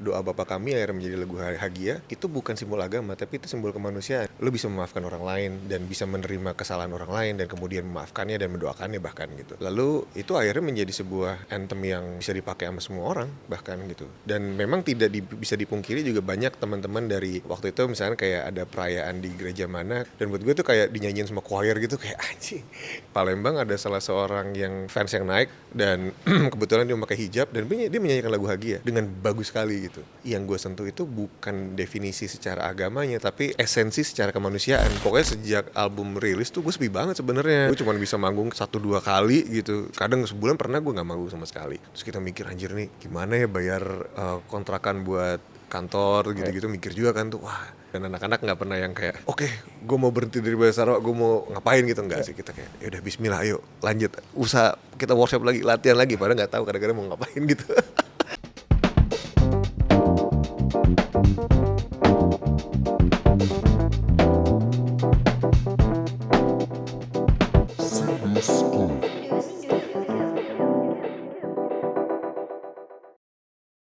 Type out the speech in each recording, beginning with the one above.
Doa Bapa Kami akhirnya menjadi lagu Hagia, itu bukan simbol agama, tapi itu simbol kemanusiaan. Lo bisa memaafkan orang lain dan bisa menerima kesalahan orang lain dan kemudian memaafkannya dan mendoakannya bahkan gitu. Lalu itu akhirnya menjadi sebuah anthem yang bisa dipakai sama semua orang bahkan gitu. Dan memang tidak bisa dipungkiri juga banyak teman-teman dari waktu itu misalnya kayak ada perayaan di gereja mana, dan buat gue tuh kayak dinyanyiin sama choir gitu, kayak anjing. Palembang ada salah seorang yang fans yang naik dan kebetulan dia memakai hijab dan dia menyanyikan lagu Hagia dengan bagus sekali gitu. Yang gue sentuh itu bukan definisi secara agamanya, tapi esensi secara kemanusiaan. Pokoknya sejak album rilis tuh gue sepi banget sebenarnya. Gue cuma bisa manggung 1-2 kali gitu. Kadang sebulan pernah gue nggak manggung sama sekali. Terus kita mikir, anjir nih gimana ya bayar kontrakan buat kantor gitu-gitu, mikir juga kan tuh, wah. Dan anak-anak nggak pernah yang kayak, oke, gue mau berhenti dari Bayasaro, gue mau ngapain gitu, nggak sih. Kita kayak, yaudah Bismillah, ayo lanjut, usaha kita workshop lagi, latihan lagi, padahal nggak tahu kadang-kadang mau ngapain gitu.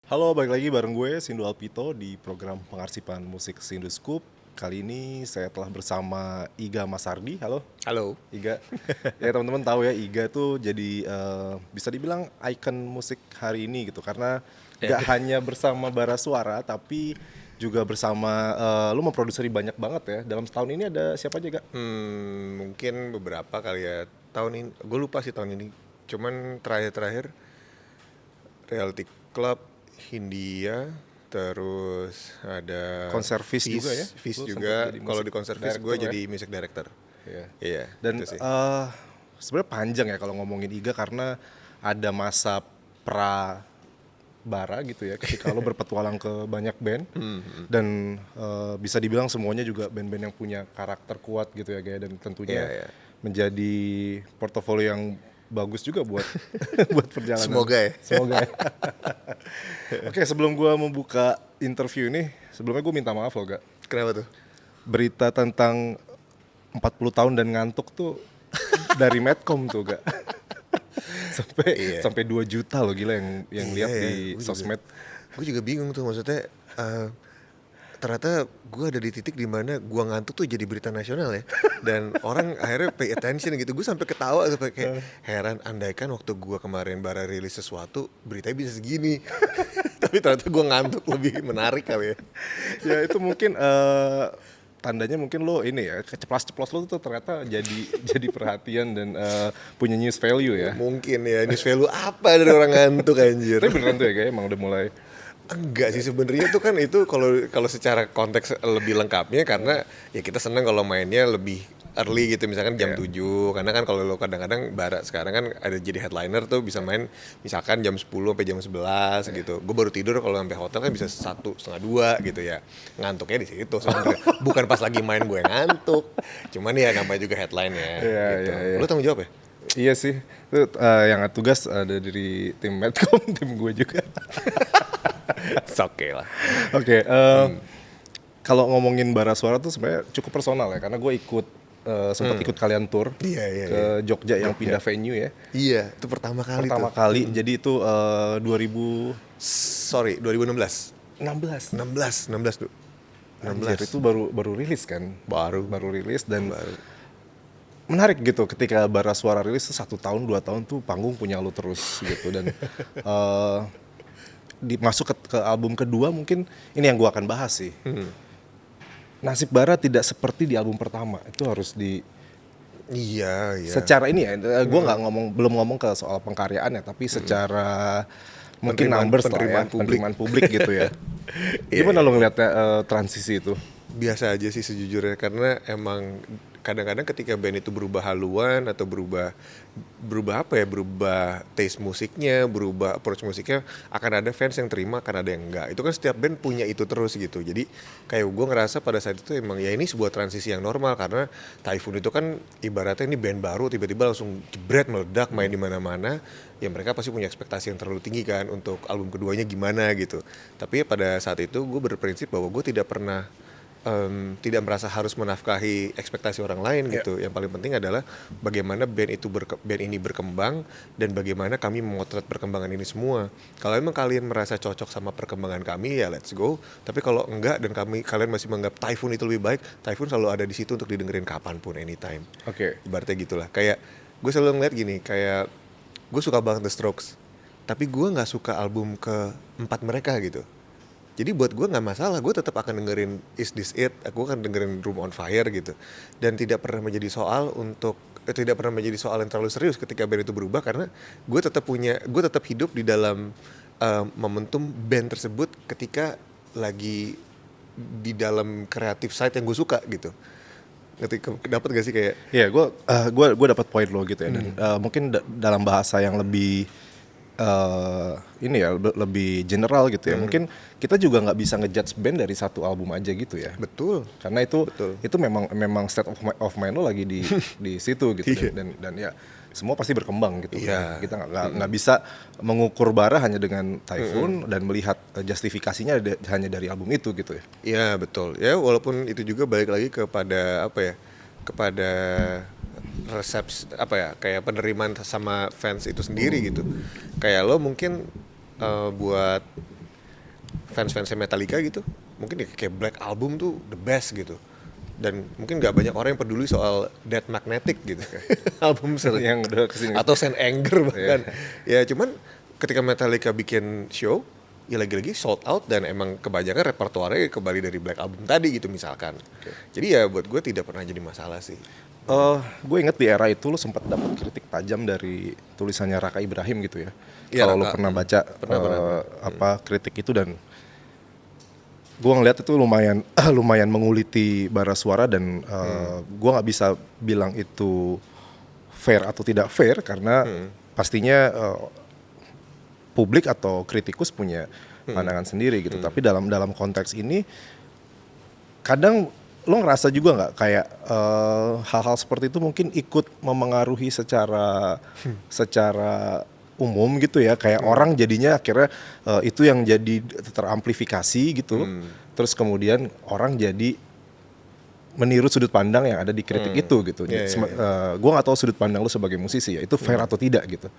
Halo, balik lagi bareng gue, Sindu Alpito, di program pengarsipan musik Sindu Scoop. Kali ini saya telah bersama Iga Masardi. Halo. Halo. Iga. Ya teman-teman tahu ya, Iga tuh jadi bisa dibilang ikon musik hari ini gitu. Karena gak hanya bersama Bara Suara, tapi juga bersama, lu memproduksi banyak banget ya. Dalam setahun ini ada siapa aja, Gak? Mungkin beberapa kali ya. Tahun ini, gue lupa sih tahun ini. Cuman terakhir Reality Club, Hindia, terus ada Konser Fis juga ya? Fis Lu juga. sempat jadi Kalau music di konser Fis gue director ya? jadi music director. Iya. Iya. Dan Itu sih. sebenarnya panjang ya kalau ngomongin Iga, karena ada masa pra bara gitu ya, ketika lo berpetualang ke banyak band dan bisa dibilang semuanya juga band-band yang punya karakter kuat gitu ya, Gaya, dan tentunya Iya. menjadi portofolio yang bagus juga buat buat perjalanan. Semoga ya. Semoga ya. Oke, sebelum gua membuka interview ini, sebelumnya gue minta maaf loh, Gak. Kenapa tuh? Berita tentang 40 tahun dan ngantuk tuh dari Medcom tuh, Gak. Sampai 2 juta loh, gila, yang lihat di sosmed. Gue juga bingung tuh, maksudnya ternyata gue ada di titik dimana gue ngantuk tuh jadi berita nasional ya, dan orang akhirnya pay attention gitu. Gue sampai ketawa, sampai kayak heran, andaikan waktu gue kemarin bara rilis sesuatu beritanya bisa segini. Tapi ternyata gue ngantuk lebih menarik kali ya. Ya itu mungkin tandanya mungkin lo ini ya, keceplos-ceplos lo tuh ternyata jadi perhatian dan punya news value ya. Mungkin ya, news value apa dari orang ngantuk anjir. Tapi beneran tuh ya, kayak emang udah mulai. Enggak sih sebenarnya tuh kan, itu kalau secara konteks lebih lengkapnya karena ya kita seneng kalau mainnya lebih early gitu, misalkan jam 7, karena kan kalau lo kadang-kadang bara sekarang kan ada jadi headliner tuh bisa main misalkan jam 10 sampai jam 11 gitu. Gue baru tidur kalau sampai hotel kan bisa 1:30 gitu ya. Ngantuknya di situ sebenarnya. Bukan pas lagi main gue ngantuk. Cuman ya namanya juga headline ya gitu. Iya. Lo tanggung jawab ya? Iya sih, itu yang tugas ada dari tim Medcom, tim gue juga. Oke lah. Oke, kalau ngomongin bara suara tuh sebenarnya cukup personal ya, karena gue sempat ikut kalian tour ke Jogja yang pindah venue ya. Iya, itu pertama kali. Jadi itu 2016. 16 tuh. Anjir, itu baru rilis kan? Baru rilis dan menarik gitu ketika bara suara rilis 1 tahun 2 tahun tuh panggung punya lu terus gitu. Dan masuk ke album kedua, mungkin ini yang gua akan bahas sih. Nasib bara tidak seperti di album pertama, itu harus di. Iya. Secara ini ya, gue belum ngomong ke soal pengkaryaan ya, tapi secara mungkin numbers penerimaan publik gitu ya. Gimana lo ngeliatnya transisi itu? Biasa aja sih sejujurnya, karena emang kadang-kadang ketika band itu berubah haluan atau berubah taste musiknya, berubah approach musiknya, akan ada fans yang terima, akan ada yang enggak. Itu kan setiap band punya itu terus gitu. Jadi kayak gue ngerasa pada saat itu emang ya ini sebuah transisi yang normal, karena Typhoon itu kan ibaratnya ini band baru tiba-tiba langsung jebret meledak main di mana-mana. Ya mereka pasti punya ekspektasi yang terlalu tinggi kan untuk album keduanya gimana gitu. Tapi ya pada saat itu gue berprinsip bahwa gue tidak pernah tidak merasa harus menafkahi ekspektasi orang lain gitu. Yang paling penting adalah bagaimana band ini berkembang dan bagaimana kami memotret perkembangan ini semua. Kalau emang kalian merasa cocok sama perkembangan kami ya let's go. Tapi kalau enggak dan kalian masih menganggap Typhoon itu lebih baik, Typhoon selalu ada di situ untuk didengerin kapanpun, anytime. Oke. Ibaratnya gitulah. Kayak gue selalu ngeliat gini, kayak gue suka banget The Strokes, tapi gue nggak suka album keempat mereka gitu. Jadi buat gue nggak masalah, gue tetap akan dengerin Is This It, aku akan dengerin Room on Fire gitu. Dan tidak pernah menjadi soal yang terlalu serius ketika band itu berubah, karena gue tetap hidup di dalam momentum band tersebut ketika lagi di dalam kreatif side yang gue suka gitu. Dapat gak sih kayak? Iya, gue dapat poin lo gitu ya. Dan mungkin dalam bahasa yang lebih ini ya lebih general gitu ya. Mungkin kita juga nggak bisa ngejudge band dari satu album aja gitu ya. Betul. Karena itu memang state of mind lo lagi di situ gitu. Dan ya semua pasti berkembang gitu. Iya. Kita nggak bisa mengukur bara hanya dengan Typhoon dan melihat justifikasinya hanya dari album itu gitu ya. Iya betul. Ya walaupun itu juga balik lagi kepada kepada resepsi kayak penerimaan sama fans itu sendiri gitu. Kayak lo mungkin buat fans-fansnya Metallica gitu, mungkin kayak Black Album tuh the best gitu. Dan mungkin nggak banyak orang yang peduli soal Dead Magnetic gitu. Album Yang udah kesini. atau Saint Anger bahkan. Ya cuman ketika Metallica bikin show, ya lagi-lagi sold out dan emang kebanyakan repertoarnya kembali dari Black Album tadi gitu misalkan. Jadi ya buat gue tidak pernah jadi masalah sih. Gue inget di era itu lo sempat dapat kritik tajam dari tulisannya Raka Ibrahim gitu ya. Iya, Kalau lo Raka. pernah baca Pernah. kritik itu, dan gue ngeliat itu lumayan menguliti bara suara, dan gue nggak bisa bilang itu fair atau tidak fair karena pastinya publik atau kritikus punya pandangan sendiri gitu. Tapi dalam konteks ini kadang lo ngerasa juga nggak kayak hal-hal seperti itu mungkin ikut memengaruhi secara umum gitu ya, kayak orang jadinya akhirnya itu yang jadi teramplifikasi gitu. Terus kemudian orang jadi meniru sudut pandang yang ada di kritik itu gitu. Gue nggak tahu sudut pandang lo sebagai musisi ya, itu fair atau tidak gitu.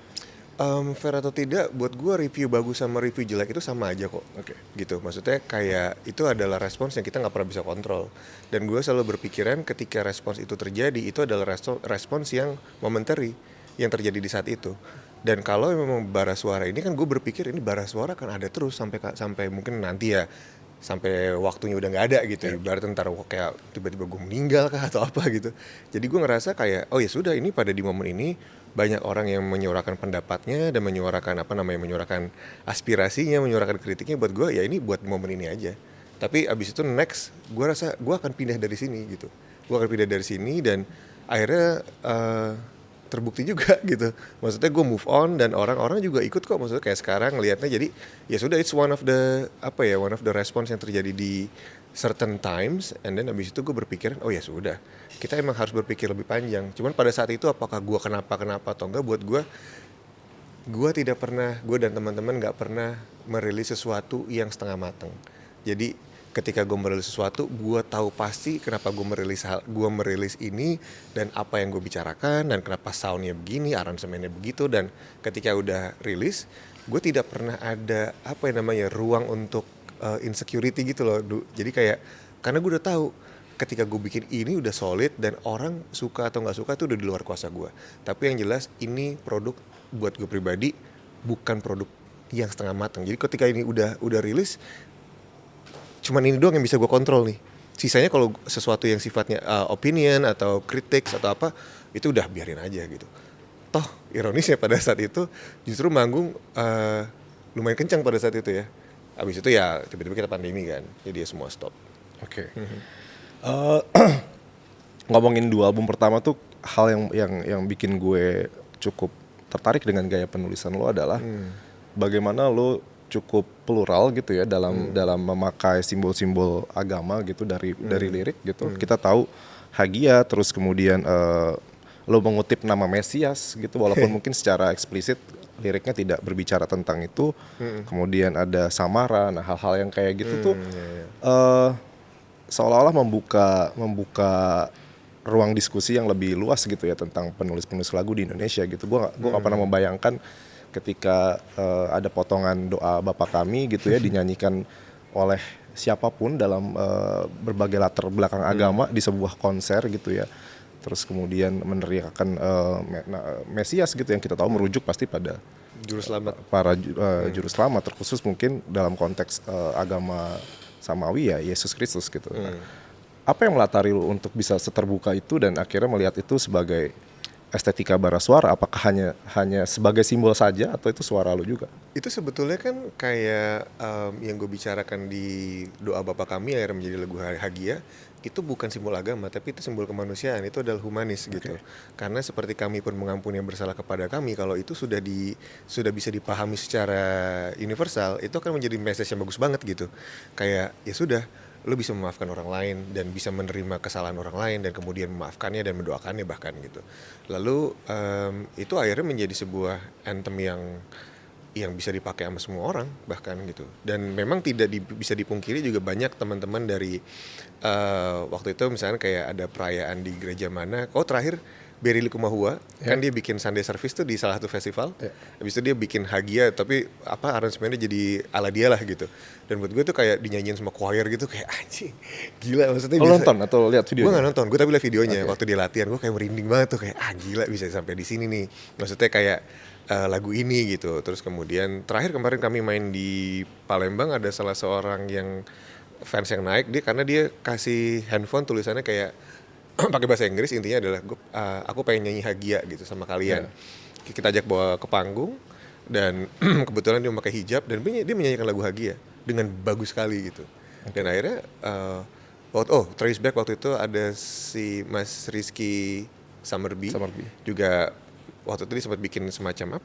Fair atau tidak, buat gue review bagus sama review jelek itu sama aja kok. Gitu, maksudnya kayak itu adalah respons yang kita nggak pernah bisa kontrol. Dan gue selalu berpikiran ketika respons itu terjadi, itu adalah respons yang momentary, yang terjadi di saat itu. Dan kalau memang bara suara ini kan gue berpikir ini bara suara kan ada terus sampai mungkin nanti ya, sampai waktunya udah nggak ada gitu. Ibarat ntar kayak tiba-tiba gue meninggal kah atau apa gitu. Jadi gue ngerasa kayak oh ya sudah, ini pada di momen ini banyak orang yang menyuarakan pendapatnya dan menyuarakan menyuarakan aspirasinya, menyuarakan kritiknya. Buat gue ya ini buat momen ini aja. Tapi abis itu next gue rasa gue akan pindah dari sini gitu. Gue akan pindah dari sini dan akhirnya terbukti juga gitu. Maksudnya gue move on dan orang-orang juga ikut kok. Maksudnya kayak sekarang ngelihatnya jadi ya sudah, it's one of the response yang terjadi di certain times. And then abis itu gue berpikir oh ya sudah, kita emang harus berpikir lebih panjang. Cuman pada saat itu apakah gue kenapa atau enggak, buat gue tidak pernah, gue dan teman-teman nggak pernah merilis sesuatu yang setengah matang. Jadi ketika gue merilis sesuatu, gue tahu pasti kenapa gue merilis ini dan apa yang gue bicarakan dan kenapa soundnya begini, aransemennya begitu. Dan ketika udah rilis, gue tidak pernah ada ruang untuk insecurity gitu loh. Jadi kayak karena gue udah tahu ketika gue bikin ini udah solid dan orang suka atau nggak suka itu udah di luar kuasa gue. Tapi yang jelas ini produk buat gue pribadi, bukan produk yang setengah matang. Jadi ketika ini udah rilis, cuman ini doang yang bisa gue kontrol nih. Sisanya kalau sesuatu yang sifatnya opinion atau kritik atau apa, itu udah biarin aja gitu. Toh ironisnya pada saat itu justru manggung lumayan kencang pada saat itu ya. Abis itu ya tiba-tiba kita pandemi kan, jadi ya semua stop. Ngomongin 2 album pertama tuh, hal yang bikin gue cukup tertarik dengan gaya penulisan lo adalah bagaimana lo cukup plural gitu ya dalam memakai simbol-simbol agama gitu dari lirik gitu. Kita tahu Hagia, terus kemudian lo mengutip nama Mesias gitu, walaupun mungkin secara eksplisit liriknya tidak berbicara tentang itu. Kemudian ada Samara, nah hal-hal yang kayak gitu tuh seolah-olah membuka ruang diskusi yang lebih luas gitu ya tentang penulis-penulis lagu di Indonesia gitu. Gua nggak pernah membayangkan ketika ada potongan doa Bapa Kami gitu ya dinyanyikan oleh siapapun dalam berbagai latar belakang agama di sebuah konser gitu ya. Terus kemudian meneriakan Mesias gitu yang kita tahu merujuk pasti pada Juru selamat. para juru selamat, terkhusus mungkin dalam konteks agama Samawi ya Yesus Kristus gitu. Nah, apa yang melatari lu untuk bisa seterbuka itu dan akhirnya melihat itu sebagai estetika bara suara? Apakah hanya sebagai simbol saja atau itu suara lu juga? Itu sebetulnya kan kayak yang gue bicarakan di doa Bapa Kami akhirnya menjadi lagu Hagia, itu bukan simbol agama tapi itu simbol kemanusiaan, itu adalah humanis gitu. Karena seperti Kami pun mengampuni yang bersalah kepada kami, kalau itu sudah bisa dipahami secara universal, itu akan menjadi message yang bagus banget gitu. Kayak ya sudah, lo bisa memaafkan orang lain dan bisa menerima kesalahan orang lain dan kemudian memaafkannya dan mendoakannya bahkan gitu. Lalu itu akhirnya menjadi sebuah anthem yang bisa dipakai sama semua orang bahkan gitu. Dan memang tidak bisa dipungkiri juga banyak teman-teman dari waktu itu misalnya kayak ada perayaan di gereja mana, terakhir Berry Likumahua kan dia bikin Sunday service tuh di salah satu festival. Habis itu dia bikin Hagia tapi aransemennya jadi ala dia lah gitu. Dan buat gue tuh kayak dinyanyiin sama choir gitu, kayak anjing gila maksudnya. Lo nonton atau lihat videonya? Gue gak nonton, gue tapi lihat videonya. Waktu dia latihan gue kayak merinding banget tuh, kayak gila bisa sampai di sini nih. Maksudnya kayak lagu ini gitu. Terus kemudian terakhir kemarin kami main di Palembang, ada salah seorang yang fans yang naik dia karena dia kasih handphone tulisannya kayak pakai bahasa Inggris, intinya adalah aku pengen nyanyi Hagia gitu sama kalian. Kita ajak bawa ke panggung dan kebetulan dia memakai hijab dan dia menyanyikan lagu Hagia dengan bagus sekali gitu. Dan akhirnya Trace Back waktu itu ada si Mas Rizky Summerby. Juga waktu itu dia sempat bikin semacam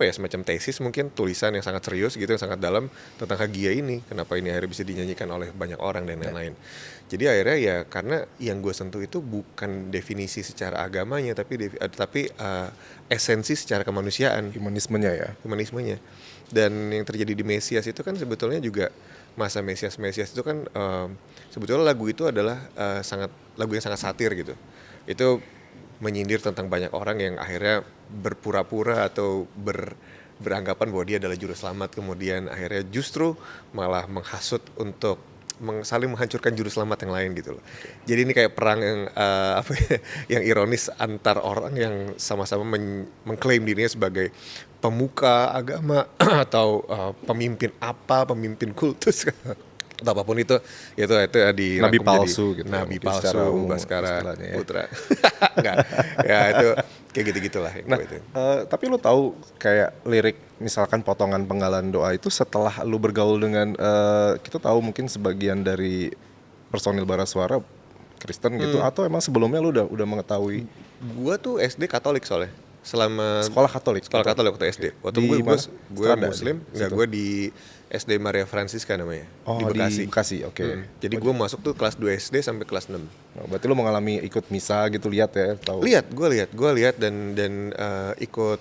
tesis mungkin, tulisan yang sangat serius gitu, yang sangat dalam tentang Hagia ini, kenapa ini akhirnya bisa dinyanyikan oleh banyak orang dan lain-lain. Jadi akhirnya ya karena yang gue sentuh itu bukan definisi secara agamanya tapi esensi secara kemanusiaan, humanismenya. Dan yang terjadi di Mesias itu kan sebetulnya juga masa Mesias itu kan sebetulnya lagu itu adalah lagu yang sangat satir gitu. Itu menyindir tentang banyak orang yang akhirnya berpura-pura atau beranggapan bahwa dia adalah juru selamat, kemudian akhirnya justru malah menghasut untuk saling menghancurkan juru selamat yang lain gitu loh. Jadi ini kayak perang yang ironis antar orang yang sama-sama mengklaim dirinya sebagai pemuka agama atau pemimpin kultus atau apapun itu di nabi palsu gitu. Nabi palsu, Baskara Putra. Enggak. Ya itu kayak gitu-gitulah. Nah, tapi lu tahu kayak lirik misalkan potongan penggalan doa itu setelah lu bergaul dengan kita tahu mungkin sebagian dari personil bara suara Kristen gitu, atau emang sebelumnya lu udah mengetahui? Gua tuh SD Katolik soalnya. Selama sekolah Katolik waktu SD. Waktu gue Muslim, gue di SD Maria Francisca namanya, di Bekasi. Di Bekasi, oke. Jadi gue masuk tuh kelas 2 SD sampai kelas 6. Berarti lu mengalami ikut misa gitu, lihat ya? Gue lihat dan ikut,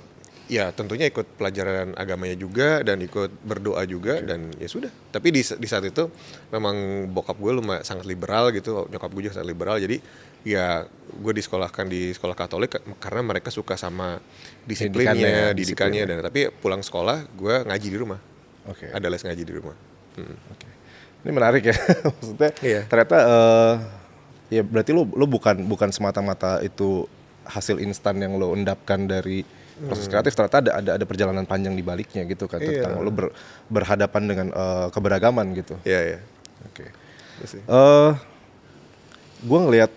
ya tentunya ikut pelajaran agamanya juga dan ikut berdoa juga. Dan ya sudah. Tapi di saat itu memang bokap gue sangat liberal gitu, nyokap gue juga sangat liberal. Jadi ya gue disekolahkan di sekolah Katolik karena mereka suka sama didikannya. Dan tapi pulang sekolah gue ngaji di rumah. Ada les ngaji di rumah. Ini menarik ya. Maksudnya ternyata ya berarti lu bukan semata-mata itu hasil instan yang lo endapkan dari proses kreatif. Ternyata ada perjalanan panjang di baliknya gitu kan, tentang lo berhadapan dengan keberagaman gitu. Iya. Gue ngelihat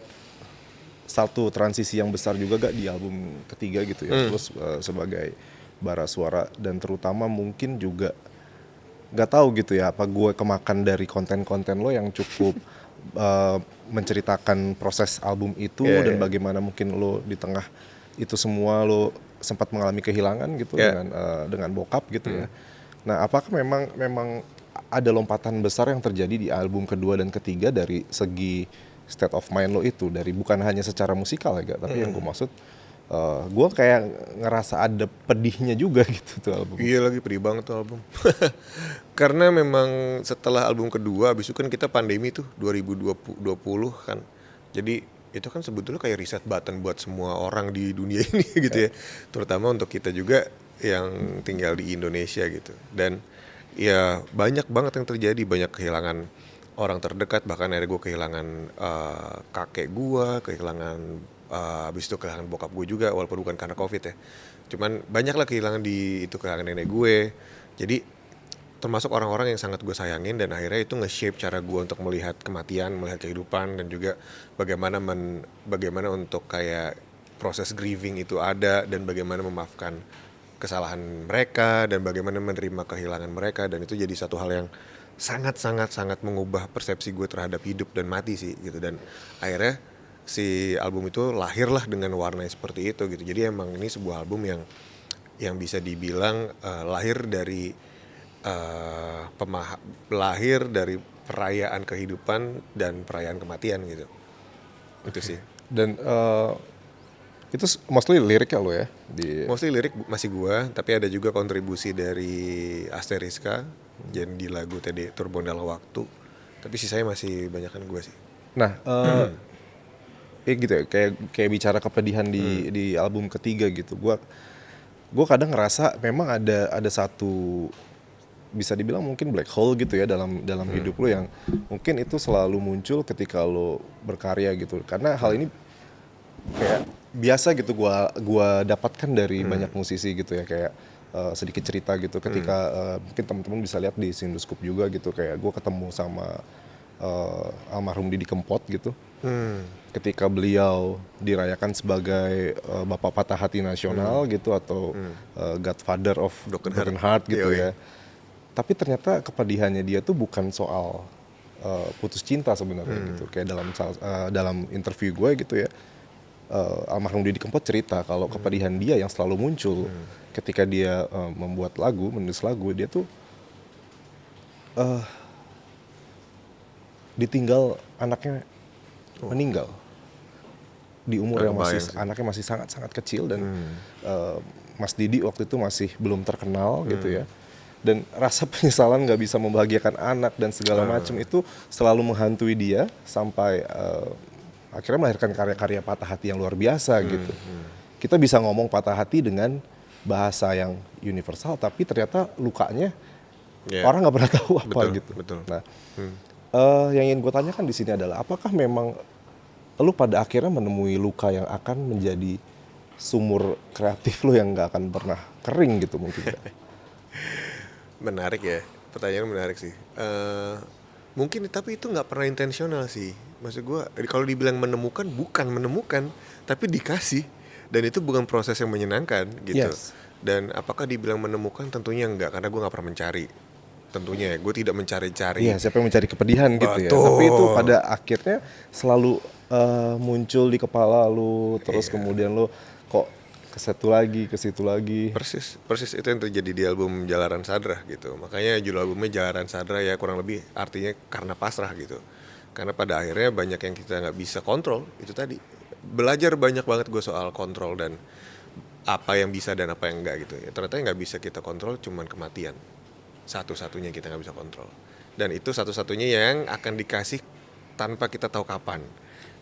satu transisi yang besar juga gak di album ketiga gitu ya, terus sebagai bara suara, dan terutama mungkin juga gak tahu gitu ya, apa gue kemakan dari konten-konten lo yang cukup menceritakan proses album itu dan bagaimana mungkin lo di tengah itu semua lo sempat mengalami kehilangan gitu dengan bokap gitu ya. Nah, apakah memang ada lompatan besar yang terjadi di album kedua dan ketiga dari segi state of mind lo itu, dari bukan hanya secara musikal ya, tapi yang gue maksud gue kayak ngerasa ada pedihnya juga gitu tuh album. Iya lagi pedih banget tuh album. Karena memang setelah album kedua, abis itu kan kita pandemi tuh 2020 kan. Jadi itu kan sebetulnya kayak reset button buat semua orang di dunia ini gitu ya. Terutama untuk kita juga yang tinggal di Indonesia gitu. Dan ya banyak banget yang terjadi, banyak kehilangan orang terdekat, bahkan akhirnya gue kehilangan kakek gue, kehilangan habis itu kehilangan bokap gue juga, walaupun bukan karena covid ya. Cuman banyak lah kehilangan di itu, kehilangan nenek gue. Jadi termasuk orang-orang yang sangat gue sayangin, dan akhirnya itu nge-shape cara gue untuk melihat kematian, melihat kehidupan, dan juga bagaimana untuk kayak proses grieving itu ada, dan bagaimana memaafkan kesalahan mereka, dan bagaimana menerima kehilangan mereka. Dan itu jadi satu hal yang sangat mengubah persepsi gue terhadap hidup dan mati sih gitu. Dan akhirnya si album itu lahirlah dengan warna seperti itu gitu. Jadi emang ini sebuah album yang bisa dibilang lahir dari lahir dari perayaan kehidupan dan perayaan kematian gitu. Itu sih. Dan itu mostly liriknya lo ya di. Mostly lirik masih gua, tapi ada juga kontribusi dari Asteriska jadi di lagu tadi Turbondala Waktu. Tapi sisanya masih banyakan gua sih. Nah, gitu ya, kayak bicara kepedihan di album ketiga gitu. Gua kadang ngerasa memang ada satu, bisa dibilang mungkin black hole gitu ya dalam hidup lo, yang mungkin itu selalu muncul ketika lo berkarya gitu. Karena hal ini kayak biasa gitu gua dapatkan dari banyak musisi gitu ya, kayak sedikit cerita gitu ketika mungkin teman-teman bisa lihat di Sinduskup juga gitu, kayak gua ketemu sama almarhum Didi Kempot gitu. Ketika beliau dirayakan sebagai Bapak Patah Hati Nasional gitu, atau Godfather of Broken Heart gitu ya. Tapi ternyata kepedihannya dia tuh bukan soal putus cinta sebenarnya gitu. Kayak dalam interview gue gitu ya, almarhum Didi Kempot cerita kalau kepedihan dia yang selalu muncul ketika dia membuat lagu, menulis lagu, dia tuh ditinggal anaknya meninggal di umur yang anaknya masih sangat kecil, dan Mas Didi waktu itu masih belum terkenal gitu ya. Dan rasa penyesalan nggak bisa membahagiakan anak dan segala macam itu selalu menghantui dia sampai akhirnya melahirkan karya-karya patah hati yang luar biasa gitu. Kita bisa ngomong patah hati dengan bahasa yang universal, tapi ternyata lukanya orang nggak pernah tahu apa gitu. Betul. Nah, yang ingin gue tanyakan di sini adalah, apakah memang lu pada akhirnya menemui luka yang akan menjadi sumur kreatif lu yang nggak akan pernah kering gitu mungkin? Menarik ya, pertanyaan menarik sih. Mungkin, tapi itu nggak pernah intensional sih. Maksud gue, kalau dibilang menemukan, bukan menemukan, tapi dikasih. Dan itu bukan proses yang menyenangkan gitu. Yes. Dan apakah dibilang menemukan? Tentunya enggak, karena gue nggak pernah mencari. Tentunya gue tidak mencari-cari. Iya, siapa yang mencari kepedihan gitu ya. Tapi itu pada akhirnya selalu muncul di kepala lu, terus kemudian lu kok ke situ lagi. Persis itu yang terjadi di album Jalaran Sadra gitu. Makanya judul albumnya Jalaran Sadra ya, kurang lebih artinya karena pasrah gitu. Karena pada akhirnya banyak yang kita nggak bisa kontrol, itu tadi. Belajar banyak banget gue soal kontrol dan apa yang bisa dan apa yang enggak gitu ya. Ternyata yang nggak bisa kita kontrol cuman kematian. Satu-satunya kita nggak bisa kontrol. Dan itu satu-satunya yang akan dikasih tanpa kita tahu kapan.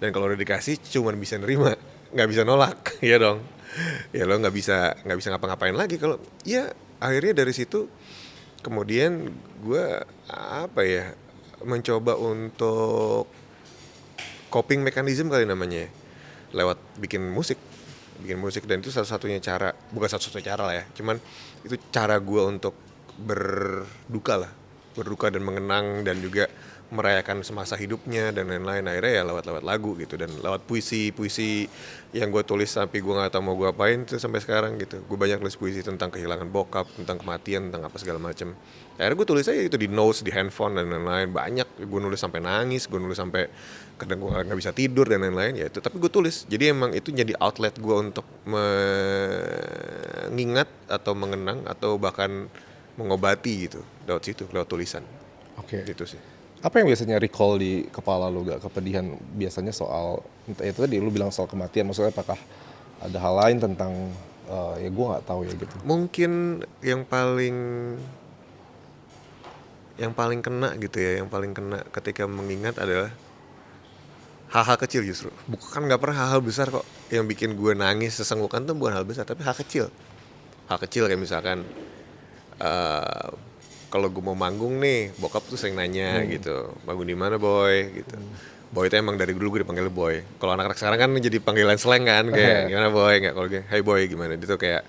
Dan kalau udah dikasih cuman bisa nerima, nggak bisa nolak, ya dong. Ya lo nggak bisa ngapa-ngapain lagi. Kalau ya akhirnya dari situ kemudian gue mencoba untuk coping mechanism kali namanya, lewat bikin musik. Dan itu satu-satunya cara, bukan satu-satunya cara lah ya, cuman itu cara gue untuk berduka dan mengenang, dan juga merayakan semasa hidupnya dan lain-lain. Akhirnya ya lewat lagu gitu, dan lewat puisi yang gue tulis sampai gue nggak tahu mau gue apain itu sampai sekarang gitu. Gue banyak nulis puisi tentang kehilangan bokap, tentang kematian, tentang apa segala macam. Akhirnya gue tulis aja itu di notes, di handphone dan lain-lain. Banyak gue nulis sampai nangis, gue nulis sampai kadang gue nggak bisa tidur dan lain-lain ya itu. Tapi gue tulis, jadi emang itu jadi outlet gue untuk mengingat atau mengenang atau bahkan mengobati gitu lewat tulisan. Oke. Gitu sih. Apa yang biasanya recall di kepala lu, gak kepedihan biasanya soal, entah itu tadi lu bilang soal kematian, maksudnya apakah ada hal lain tentang ya gue nggak tahu ya gitu. Mungkin yang paling kena gitu ya, yang paling kena ketika mengingat adalah hal-hal kecil justru. Bukan nggak pernah hal-hal besar kok yang bikin gue nangis sesenggukan tuh bukan hal besar, tapi hal kecil. Hal kecil kayak misalkan eh kalau gue mau manggung nih, bokap tuh sering nanya gitu, manggung di mana boy gitu. Boy itu emang dari dulu gue dipanggil boy. Kalau anak-anak sekarang kan jadi panggilan slang kan, kayak gimana boy, nggak kalau gue, hey boy gimana, dia tuh kayak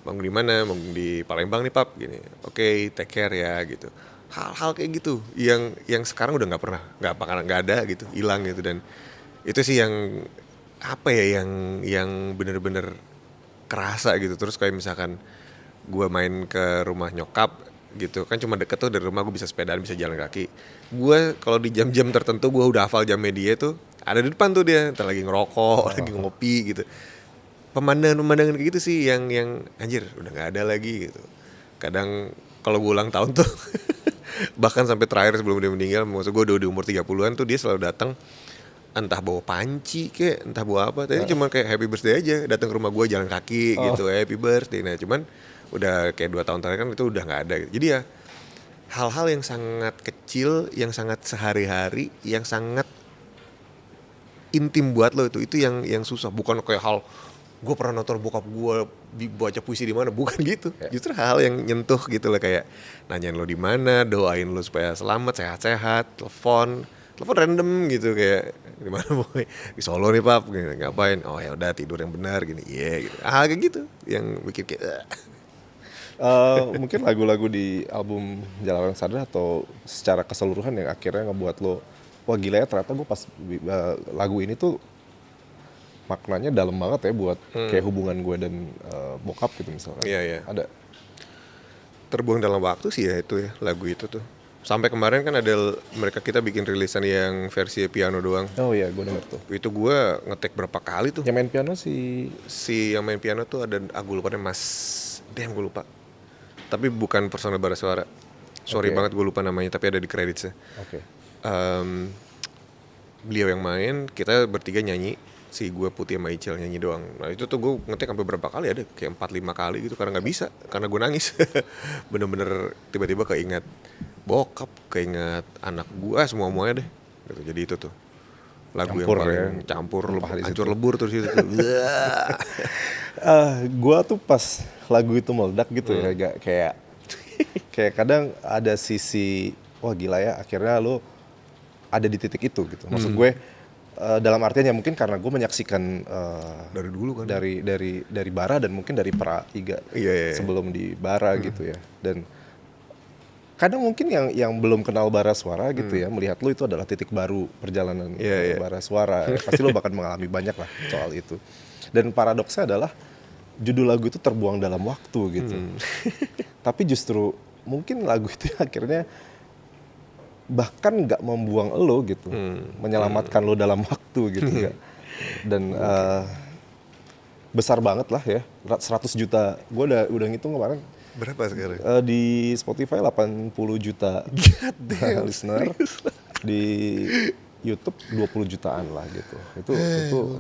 manggung di mana, manggung di Palembang nih pap, gini. Oke, take care ya gitu. Hal-hal kayak gitu, yang sekarang udah nggak ada gitu, hilang gitu. Dan itu sih yang apa ya, yang bener-bener kerasa gitu. Terus kayak misalkan gue main ke rumah nyokap gitu kan, cuma deket tuh dari rumah, gue bisa sepedaan, bisa jalan kaki. Gue kalau di jam-jam tertentu gue udah hafal jamnya dia tuh ada di depan tuh, dia entar lagi ngerokok, lagi ngopi gitu. Pemandangan kayak gitu sih yang anjir udah nggak ada lagi gitu. Kadang kalau gue ulang tahun tuh bahkan sampai terakhir sebelum dia meninggal, maksud gue udah di umur 30-an tuh dia selalu datang, entah bawa panci kek, entah bawa apa. Tadi cuma kayak happy birthday aja, datang ke rumah gue jalan kaki gitu, happy birthday. Nah cuman udah kayak 2 tahun terakhir kan itu udah nggak ada gitu. Jadi ya hal-hal yang sangat kecil, yang sangat sehari-hari, yang sangat intim buat lo itu yang susah. Bukan kayak hal gue pernah nonton bokap gue baca puisi di mana, bukan gitu. Justru hal yang nyentuh gitu lah, kayak nanyain lo di mana, doain lo supaya selamat, sehat-sehat, telepon random gitu, kayak di mana boy, di Solo nih pap, gini, ngapain, oh ya udah tidur yang benar gini, gitu. Kayak gitu yang bikin kayak Mungkin lagu-lagu di album Jalanan Sadar atau secara keseluruhan yang akhirnya ngebuat lo, wah gila ya ternyata gue pas lagu ini tuh maknanya dalam banget ya buat kayak hubungan gue dan bokap gitu misalnya. Iya. Ada. Terbuang dalam waktu sih ya itu ya, lagu itu tuh. Sampai kemarin kan ada kita bikin rilisan yang versi piano doang. Oh iya, gue denger tuh. Itu gue ngetek berapa kali tuh. Yang main piano Si yang main piano tuh ada, aku lupa deh, gue lupa. Tapi bukan personel bara suara. Sorry banget gue lupa namanya, tapi ada di kreditnya. Oke. Beliau yang main, kita bertiga nyanyi. Si gue, Putih sama Icil nyanyi doang. Nah itu tuh gue ngetek sampai berapa kali, ada kayak 4-5 kali gitu, karena nggak bisa, karena gue nangis. Bener-bener tiba-tiba keinget bokap, keinget anak gue, semuanya deh gitu. Jadi itu tuh lagu Campur yang paling ya. campur, hancur situ. lebur terus itu. Gue tuh pas lagu itu meledak gitu ya, agak kayak kadang ada sisi wah gila ya akhirnya lo ada di titik itu gitu. Maksud gue dalam artian ya mungkin karena gue menyaksikan Dari dulu kan. dari Bara dan mungkin dari pra Iga Iya. sebelum di Bara gitu ya. Dan kadang mungkin yang belum kenal Bara Suara gitu ya, melihat lo itu adalah titik baru perjalanan Bara Suara. Pasti lo bakal mengalami banyak lah soal itu. Dan paradoksnya adalah judul lagu itu terbuang dalam waktu gitu. Tapi justru mungkin lagu itu akhirnya bahkan nggak membuang lo gitu, menyelamatkan lo dalam waktu gitu ya. Dan besar banget lah ya, 100 juta. Gue udah ngitung kemarin. Berapa sekarang? Di Spotify 80 juta listener, di YouTube 20 jutaan lah gitu.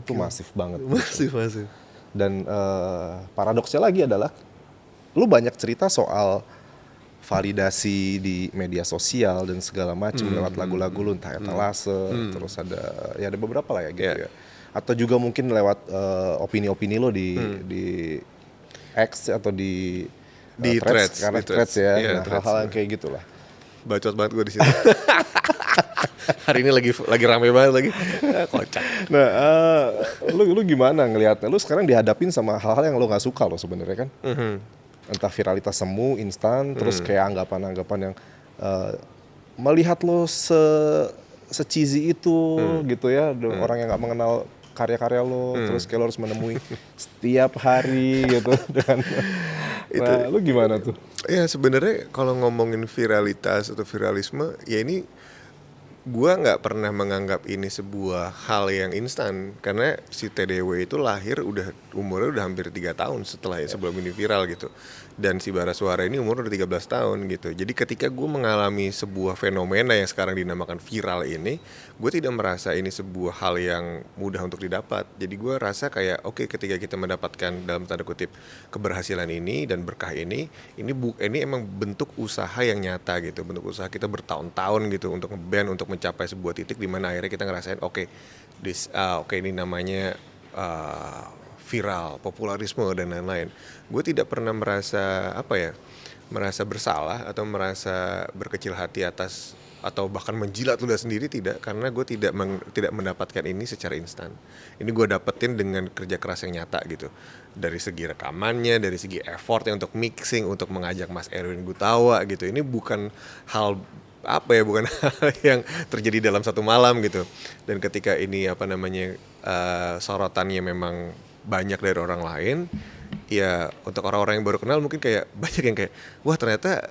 Itu masif banget. Masif. Dan paradoksnya lagi adalah lu banyak cerita soal validasi di media sosial dan segala macam lewat lagu-lagu lu, entah etalase, terus ada beberapa lah ya gitu ya. Atau juga mungkin lewat opini-opini lo di X atau di threads, karena threads ya, nah, hal-hal yang kayak gitulah. Bacot banget gue di situ. Hari ini lagi rame banget lagi. Kocak. Nah, lu gimana ngelihatnya? Lu sekarang dihadapin sama hal-hal yang lu nggak suka lo sebenarnya kan? Entah viralitas semu instan, terus kayak anggapan-anggapan yang melihat lo se-cheesy itu gitu ya, orang yang nggak mengenal karya-karya lo, terus kayak lo harus menemui setiap hari gitu dengan nah, lu gimana tuh? Ya sebenarnya kalau ngomongin viralitas atau viralisme, ya ini gua nggak pernah menganggap ini sebuah hal yang instan karena si TDW itu lahir umurnya udah hampir 3 tahun setelah sebelum ini viral gitu. Dan si Bara Suara ini umur udah 13 tahun gitu. Jadi ketika gue mengalami sebuah fenomena yang sekarang dinamakan viral ini, gue tidak merasa ini sebuah hal yang mudah untuk didapat. Jadi gue rasa kayak oke, ketika kita mendapatkan dalam tanda kutip keberhasilan ini dan berkah ini emang bentuk usaha yang nyata gitu, bentuk usaha kita bertahun-tahun gitu untuk ngeband, untuk mencapai sebuah titik di mana akhirnya kita ngerasain oke, ini namanya viral, popularisme dan lain-lain. Gue tidak pernah merasa merasa bersalah atau merasa berkecil hati atas atau bahkan menjilat ludah sendiri, tidak, karena gue tidak mendapatkan ini secara instan. Ini gue dapetin dengan kerja keras yang nyata gitu, dari segi rekamannya, dari segi effortnya untuk mixing, untuk mengajak Mas Erwin Gutawa gitu. Ini bukan hal bukan hal yang terjadi dalam satu malam gitu. Dan ketika ini sorotannya memang banyak dari orang lain, ya untuk orang-orang yang baru kenal mungkin kayak banyak yang kayak wah ternyata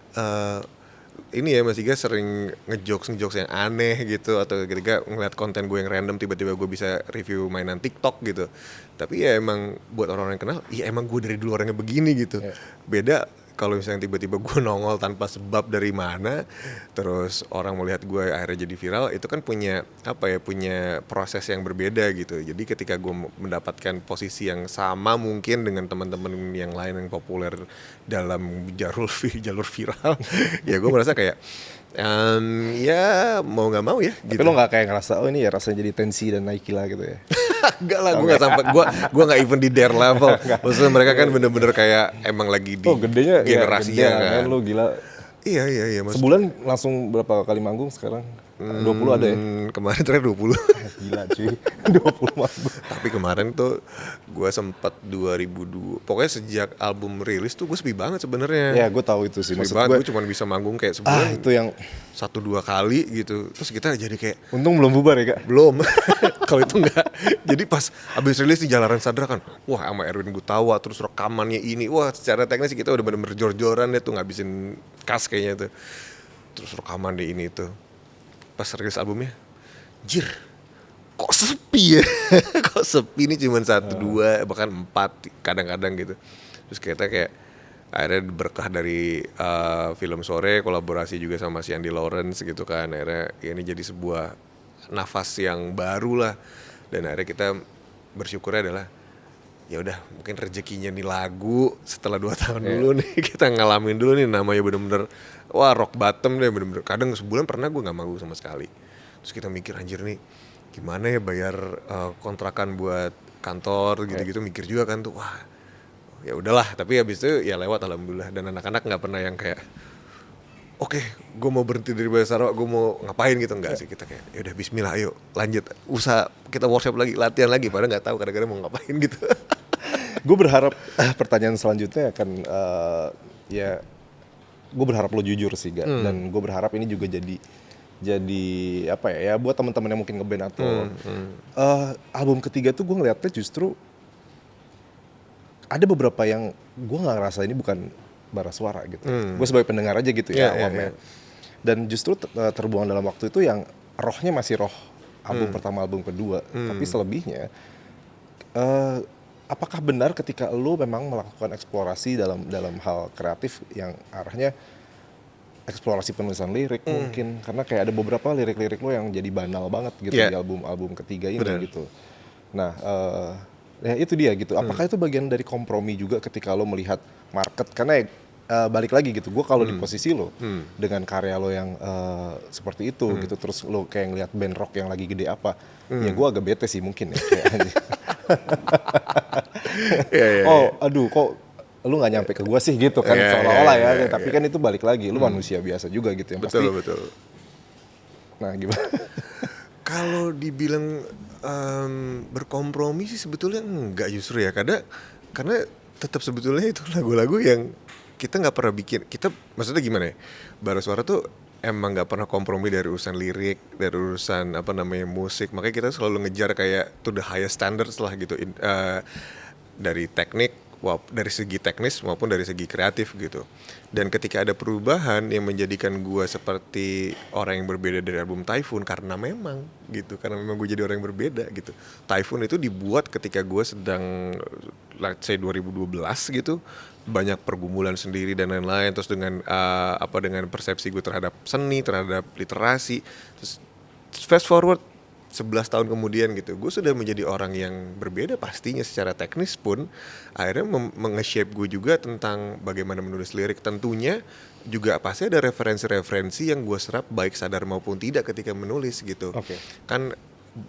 ini ya Mas Iga sering ngejokes yang aneh gitu, atau ketika ngeliat konten gue yang random tiba-tiba gue bisa review mainan TikTok gitu. Tapi ya emang buat orang-orang yang kenal, ya emang gue dari dulu orangnya begini gitu. Beda kalau misalnya tiba-tiba gue nongol tanpa sebab dari mana, terus orang melihat gue akhirnya jadi viral, itu kan punya punya proses yang berbeda gitu. Jadi ketika gue mendapatkan posisi yang sama mungkin dengan teman-teman yang lain yang populer dalam jalur viral, ya gue merasa kayak ya mau nggak mau ya. Tapi gitu. lo nggak kayak ngerasa oh ini ya rasanya jadi tensi dan Nike lah gitu ya? Enggak lah, gue nggak sampai, gue nggak even di their level. Maksudnya mereka kan bener-bener kayak emang lagi di Gedenya generasinya ya, kan. Lo gila. Iya. Sebulan langsung berapa kali manggung sekarang? 20 ada ya? Kemarin terakhir 20. Gila cuy, 20 manggung. Tapi kemarin tuh gue sempat 2002. Pokoknya sejak album rilis tuh gue sepi banget sebenarnya. Ya gue tahu itu sih. Sepi banget, gue cuma bisa manggung kayak sebulan itu yang 1-2 kali gitu. Terus kita jadi kayak untung belum bubar ya kak? belum. Kalau itu enggak. Jadi pas abis rilis di Jalanan Sadra kan, wah sama Erwin Gutawa, terus rekamannya ini, wah secara teknis kita udah bener-bener jor-joran deh tuh ngabisin kas kayaknya tuh. Terus rekaman di ini tuh. Pas rilis albumnya, jir, kok sepi ya? Kok sepi nih cuman 1-2 bahkan 4 kadang-kadang gitu. Terus kita kayak akhirnya berkah dari film Sore, kolaborasi juga sama si Andy Lawrence gitu kan, akhirnya ya ini jadi sebuah nafas yang baru lah. Dan akhirnya kita bersyukurnya adalah ya udah mungkin rezekinya nih lagu setelah 2 tahun dulu nih kita ngalamin dulu nih namanya bener-bener wah rock bottom deh, bener-bener kadang sebulan pernah gue nggak manggung sama sekali. Terus kita mikir anjir nih gimana ya bayar kontrakan buat kantor gitu-gitu, mikir juga kan tuh, wah ya udahlah. Tapi habis itu ya lewat alhamdulillah. Dan anak-anak nggak pernah yang kayak oke, gue mau berhenti dari Bara Sarawak, gue mau ngapain gitu, enggak sih. Kita kayak ya udah bismillah, ayo lanjut usaha, kita workshop lagi, latihan lagi, padahal nggak tahu kadang-kadang mau ngapain gitu. Gue berharap pertanyaan selanjutnya akan gue berharap lo jujur sih gak, dan gue berharap ini juga jadi apa ya buat teman-teman yang mungkin ngeband atau album ketiga tuh gue ngeliatnya justru ada beberapa yang gue nggak ngerasa ini bukan Bara Suara gitu. Gue sebagai pendengar aja gitu ya awamnya. Dan justru terbuang dalam waktu itu yang rohnya masih roh album pertama, album kedua. Tapi selebihnya apakah benar ketika lo memang melakukan eksplorasi dalam hal kreatif yang arahnya eksplorasi penulisan lirik mungkin, karena kayak ada beberapa lirik-lirik lo yang jadi banal banget gitu di album ketiga ini gitu. Nah ya itu dia gitu. Apakah itu bagian dari kompromi juga ketika lo melihat market? Karena balik lagi gitu, gue kalau di posisi lo dengan karya lo yang seperti itu gitu, terus lo kayak ngeliat band rock yang lagi gede apa, ya gue agak bete sih mungkin ya. Aduh kok lu nggak nyampe ke gue sih gitu kan, seolah-olah ya. Tapi kan itu balik lagi, lu manusia biasa juga gitu yang betul, pasti. Betul. Nah gimana? Kalau dibilang berkompromi sih sebetulnya enggak justru ya, karena tetap sebetulnya itu lagu-lagu yang kita nggak pernah bikin. Kita maksudnya gimana ya? Bara Suara tuh emang nggak pernah kompromi dari urusan lirik, dari urusan musik. Makanya kita selalu ngejar kayak to the highest standards lah gitu. Dari teknik, dari segi teknis maupun dari segi kreatif gitu. Dan ketika ada perubahan yang menjadikan gue seperti orang yang berbeda dari album Typhoon, karena memang gue jadi orang yang berbeda gitu. Typhoon itu dibuat ketika gue sedang let's say 2012 gitu, banyak pergumulan sendiri dan lain-lain, terus dengan dengan persepsi gue terhadap seni, terhadap literasi, terus fast forward 11 tahun kemudian gitu, gue sudah menjadi orang yang berbeda pastinya secara teknis pun akhirnya menge-shape gue juga tentang bagaimana menulis lirik. Tentunya juga pasti ada referensi-referensi yang gue serap baik sadar maupun tidak ketika menulis gitu. Kan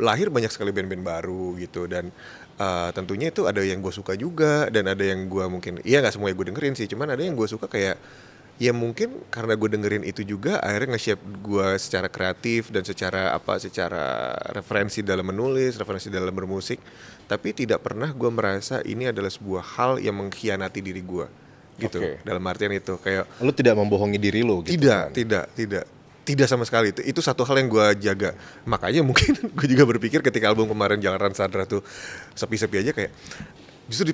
lahir banyak sekali band-band baru gitu, dan tentunya itu ada yang gue suka juga dan ada yang gue mungkin, iya gak semua yang gue dengerin sih, cuman ada yang gue suka kayak ya mungkin karena gue dengerin itu juga akhirnya nge-shape gue secara kreatif dan secara referensi dalam menulis, referensi dalam bermusik. Tapi tidak pernah gue merasa ini adalah sebuah hal yang mengkhianati diri gue gitu. Dalam artian itu kayak lu tidak membohongi diri lu gitu. Tidak sama sekali. Itu satu hal yang gue jaga. Makanya mungkin gue juga berpikir ketika album kemarin Jalanan Sadra tuh sepi-sepi aja, kayak justru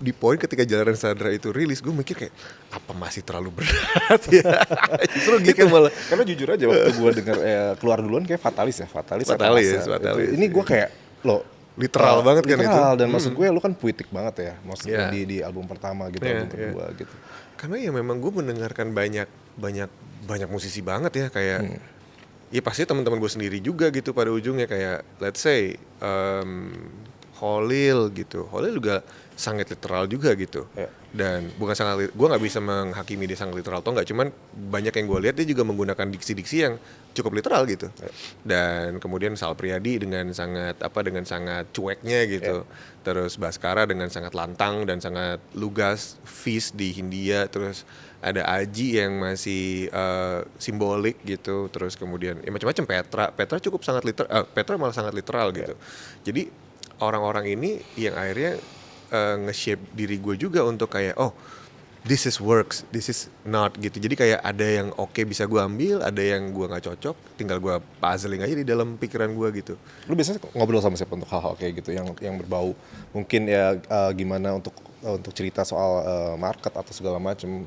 di poin ketika Jalanan Sadra itu rilis, gue mikir kayak apa masih terlalu berat ya. Justru gitu malah. Karena jujur aja waktu gue denger keluar duluan kayak Fatalis. Ini gue kayak literal banget kan itu. Literal, dan maksud gue lu kan puitik banget ya, maksudnya di album pertama gitu, album kedua gitu. Karena ya memang gue mendengarkan banyak musisi banget ya, kayak ya pasti teman-teman gue sendiri juga gitu pada ujungnya, kayak let's say Holil gitu. Holil juga sangat literal juga gitu. Dan bukan gue nggak bisa menghakimi dia sangat literal atau nggak, cuman banyak yang gue lihat dia juga menggunakan diksi-diksi yang cukup literal gitu. Dan kemudian Sal Priadi dengan sangat cueknya gitu. Terus Baskara dengan sangat lantang dan sangat lugas. Fish di Hindia, terus ada Aji yang masih simbolik gitu. Terus kemudian ya macam-macam. Petra cukup sangat literal. Petra malah sangat literal gitu. Jadi orang-orang ini yang akhirnya nge-shape diri gue juga untuk kayak this is works, this is not gitu. Jadi kayak ada yang bisa gue ambil, ada yang gue nggak cocok, tinggal gue puzzling aja di dalam pikiran gue gitu. Lu biasanya ngobrol sama siapa untuk hal-hal kayak gitu yang berbau mungkin ya gimana untuk cerita soal market atau segala macam?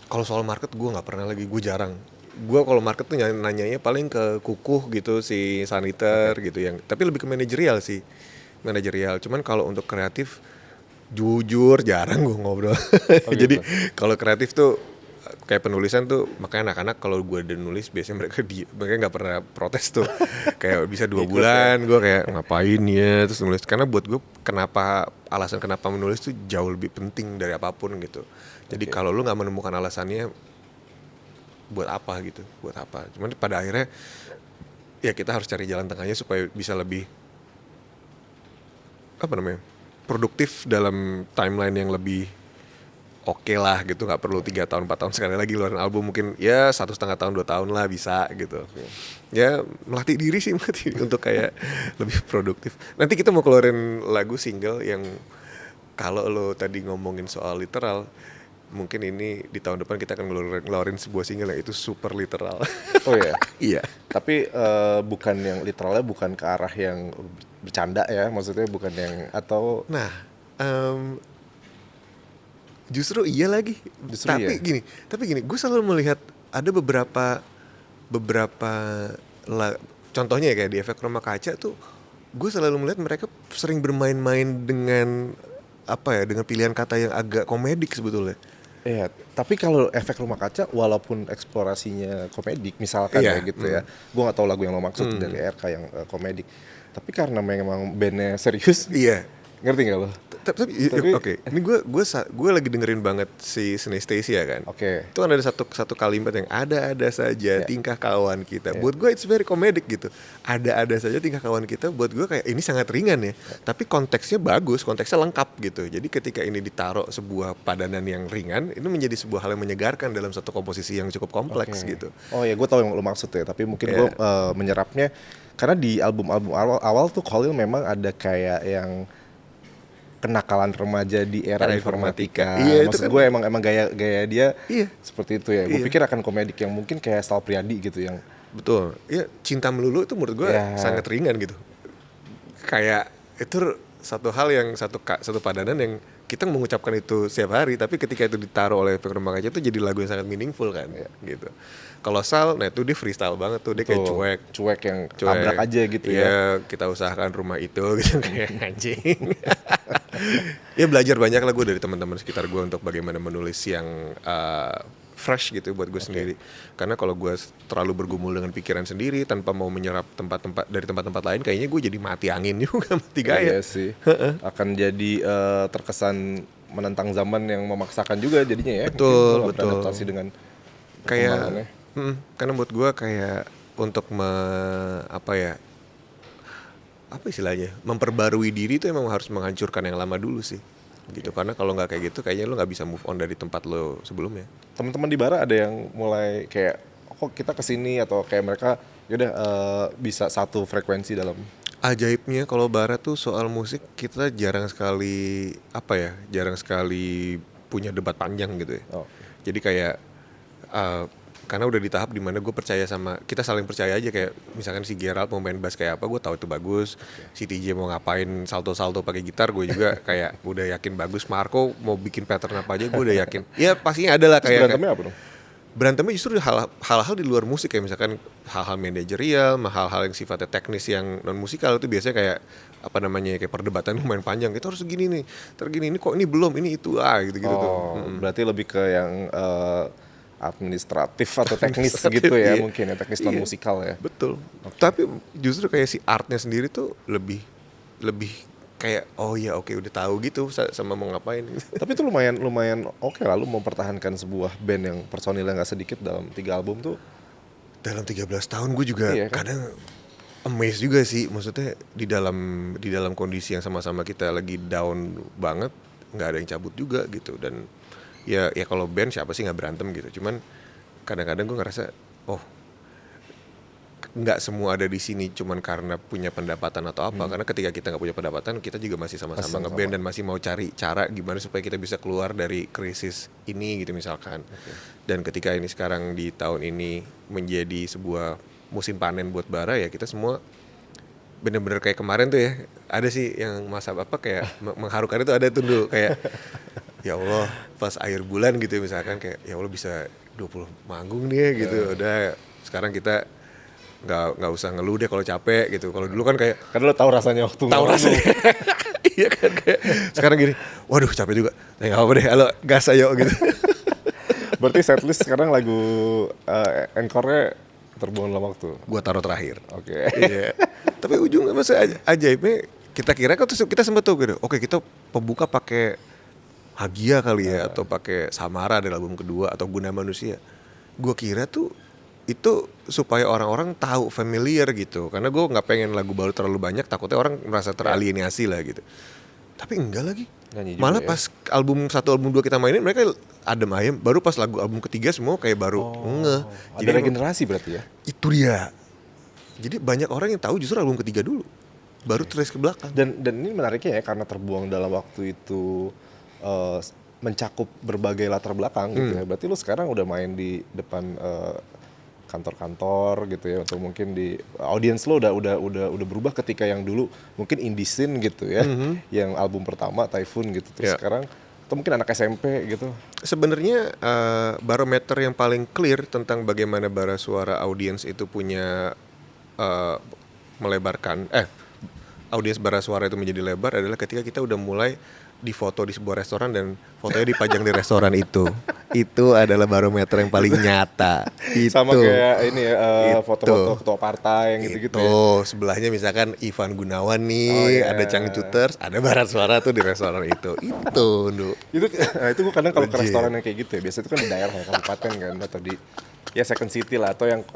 Kalau soal market gue nggak pernah lagi, gue jarang. Gue kalau market tuh nanyanya paling ke Kukuh gitu, si Saniter gitu, yang tapi lebih ke manajerial sih. Cuman kalau untuk kreatif jujur jarang gue ngobrol. Jadi kalau kreatif tuh kayak penulisan tuh, makanya anak-anak kalau gue udah nulis biasanya mereka nggak pernah protes tuh. Kayak bisa 2 bulan gue kayak ngapain ya terus nulis, karena buat gue alasan kenapa menulis tuh jauh lebih penting dari apapun gitu. Jadi kalau lu nggak menemukan alasannya, buat apa gitu, cuman pada akhirnya ya kita harus cari jalan tengahnya supaya bisa lebih produktif dalam timeline yang lebih oke lah gitu. Nggak perlu 3 tahun 4 tahun sekali lagi keluarin album, mungkin ya 1,5 tahun 2 tahun lah bisa gitu. Ya melatih diri sih untuk kayak lebih produktif. Nanti kita mau keluarin lagu single yang kalau lo tadi ngomongin soal literal, mungkin ini di tahun depan kita akan ngeluarin sebuah single yang itu super literal. Oh ya. Iya. Tapi bukan yang literalnya, bukan ke arah yang bercanda ya, maksudnya bukan yang atau. Nah, justru iya lagi. Tapi gini, gue selalu melihat ada beberapa contohnya ya kayak di Efek Rumah Kaca tuh, gue selalu melihat mereka sering bermain-main dengan dengan pilihan kata yang agak komedik sebetulnya. Iya, tapi kalau Efek Rumah Kaca walaupun eksplorasinya komedik misalkan ya gitu ya, gue nggak tahu lagu yang lo maksud dari RK yang komedik, tapi karena memang bandnya serius, ngerti nggak lo? Tapi ini gue lagi dengerin banget si Synesthesia kan. Itu kan ada satu kalimat yang ada saja tingkah kawan kita. Buat gue it's very comedic gitu. Ada saja tingkah kawan kita. Buat gue kayak ini sangat ringan ya. Tapi konteksnya bagus, konteksnya lengkap gitu. Jadi ketika ini ditaruh sebuah padanan yang ringan, itu menjadi sebuah hal yang menyegarkan dalam satu komposisi yang cukup kompleks gitu. Oh ya, gue tahu yang lo maksud ya. Tapi mungkin gue menyerapnya karena di album-album awal tuh Khalil memang ada kayak yang kenakalan remaja di era informatika. Maksud gue emang gaya dia seperti itu ya. Gue pikir akan komedik yang mungkin kayak Sal Priadi gitu yang. Betul. Iya, Cinta Melulu itu menurut gue sangat ringan gitu. Kayak itu satu hal yang satu padanan yang kita mengucapkan itu setiap hari, tapi ketika itu ditaruh oleh efek rumah kaca itu jadi lagu yang sangat meaningful kan, gitu. Kalau Sal, nah itu dia freestyle banget tuh, dia kayak Betul. cuek. Cuek yang tabrak aja gitu ya. Iya, kita usahakan rumah itu gitu kayak anjing. Ya belajar banyak lah gue dari teman-teman sekitar gue untuk bagaimana menulis yang fresh gitu buat gue sendiri. Karena kalau gue terlalu bergumul dengan pikiran sendiri tanpa mau menyerap tempat-tempat lain, kayaknya gue jadi mati angin juga, mati gaya. Iya sih. Akan jadi terkesan menentang zaman yang memaksakan juga jadinya ya. Betul, Mungkin kalau betul. beradaptasi dengan perkembangannya. Kayak karena buat gue kayak untuk apa istilahnya, memperbarui diri itu emang harus menghancurkan yang lama dulu sih gitu. Karena kalau nggak kayak gitu kayaknya lo nggak bisa move on dari tempat lo sebelumnya. Teman-teman di Bara ada yang mulai kayak kok kita kesini atau kayak mereka yaudah bisa satu frekuensi dalam. Ajaibnya kalau Barat tuh soal musik kita jarang sekali punya debat panjang gitu ya. Oh. Jadi kayak karena udah di tahap dimana gue percaya sama, kita saling percaya aja, kayak misalkan si Gerald mau main bass kayak apa gue tahu itu bagus, si TJ mau ngapain salto-salto pakai gitar gue juga kayak udah yakin bagus, Marco mau bikin pattern apa aja gue udah yakin. Ya pastinya ada lah kayak Berantemnya apa dong? berantemnya justru hal-hal di luar musik, kayak misalkan hal-hal manajerial, hal-hal yang sifatnya teknis yang non musikal itu biasanya kayak apa namanya, kayak perdebatan lumayan panjang, kita harus segini nih, tergini ini kok ini belum, ini itu gitu-gitu tuh. Berarti lebih ke yang administratif atau teknis Administratif, gitu ya, iya. mungkin ya, teknis non musikal ya. Betul. Tapi justru kayak si artnya sendiri tuh lebih kayak oh ya oke udah tahu gitu sama mau ngapain. Tapi itu lumayan oke lah lu mempertahankan sebuah band yang personilnya nggak sedikit dalam 3 album tuh. Dalam 13 tahun gue juga Iya kan? kadang amazed juga sih, maksudnya di dalam kondisi yang sama-sama kita lagi down banget, nggak ada yang cabut juga gitu. Dan ya kalau band siapa sih nggak berantem gitu, cuman kadang-kadang gue ngerasa oh nggak semua ada di sini cuman karena punya pendapatan atau apa. Karena ketika kita nggak punya pendapatan, kita juga masih sama-sama ngeband dan masih mau cari cara gimana supaya kita bisa keluar dari krisis ini gitu misalkan. Dan ketika ini sekarang di tahun ini menjadi sebuah musim panen buat Bara, ya kita semua bener-bener kayak kemarin tuh ya, ada sih yang masa apa kayak mengharukan itu, ada tuh dulu kayak ya Allah pas akhir bulan gitu ya, misalkan kayak ya Allah bisa 20 manggung nih ya gitu. Udah sekarang kita nggak usah ngeluh deh kalau capek gitu. Kalau dulu kan kayak Karena lo tahu rasanya waktu tahu rasanya. Iya kan, kayak sekarang gini, waduh capek juga, nggak apa deh, halo gas ayo gitu. Berarti setlist sekarang lagu encore-nya terbuang dalam waktu. Gua taruh terakhir. Oke. Iya. Tapi ujungnya masa ajaibnya kita kira kan kita sempet tuh gitu. Oke, kita pembuka pakai Hagia kali ya, atau pakai Samara dari album kedua, atau Guna Manusia. Gua kira tuh itu supaya orang-orang tahu, familiar gitu. Karena gue nggak pengen lagu baru terlalu banyak, takutnya orang merasa teralienasi lah gitu. Tapi enggak lagi. Malah pas album 1, album 2 kita mainin, mereka adem ayem. Baru pas album ketiga semua kayak baru ngeh. Ada regenerasi berarti ya? Itu dia. Jadi banyak orang yang tahu justru album ketiga dulu, baru trace ke belakang. Dan ini menariknya ya, karena terbuang dalam waktu itu mencakup berbagai latar belakang gitu ya. Berarti lu sekarang udah main di depan kantor-kantor gitu ya, atau mungkin di audiens lo udah berubah ketika yang dulu mungkin indie scene gitu ya, yang album pertama Typhoon gitu, terus sekarang atau mungkin anak SMP gitu. Sebenarnya barometer yang paling clear tentang bagaimana bara suara audiens itu punya melebarkan audiens bara suara itu menjadi lebar adalah ketika kita udah mulai difoto di sebuah restoran dan fotonya dipajang di restoran itu. Itu adalah barometer yang paling nyata. Itu. Sama kayak ini ya, foto-foto ketua partai yang gitu-gitu ya. Sebelahnya misalkan Ivan Gunawan nih, ada Changcuters, ada Barat Suara tuh di restoran itu. Itu, Ndu. Itu gue kadang kalau ke restoran yang kayak gitu ya, biasanya itu kan di daerah ya, kabupaten kan, atau di ya Second City lah, atau yang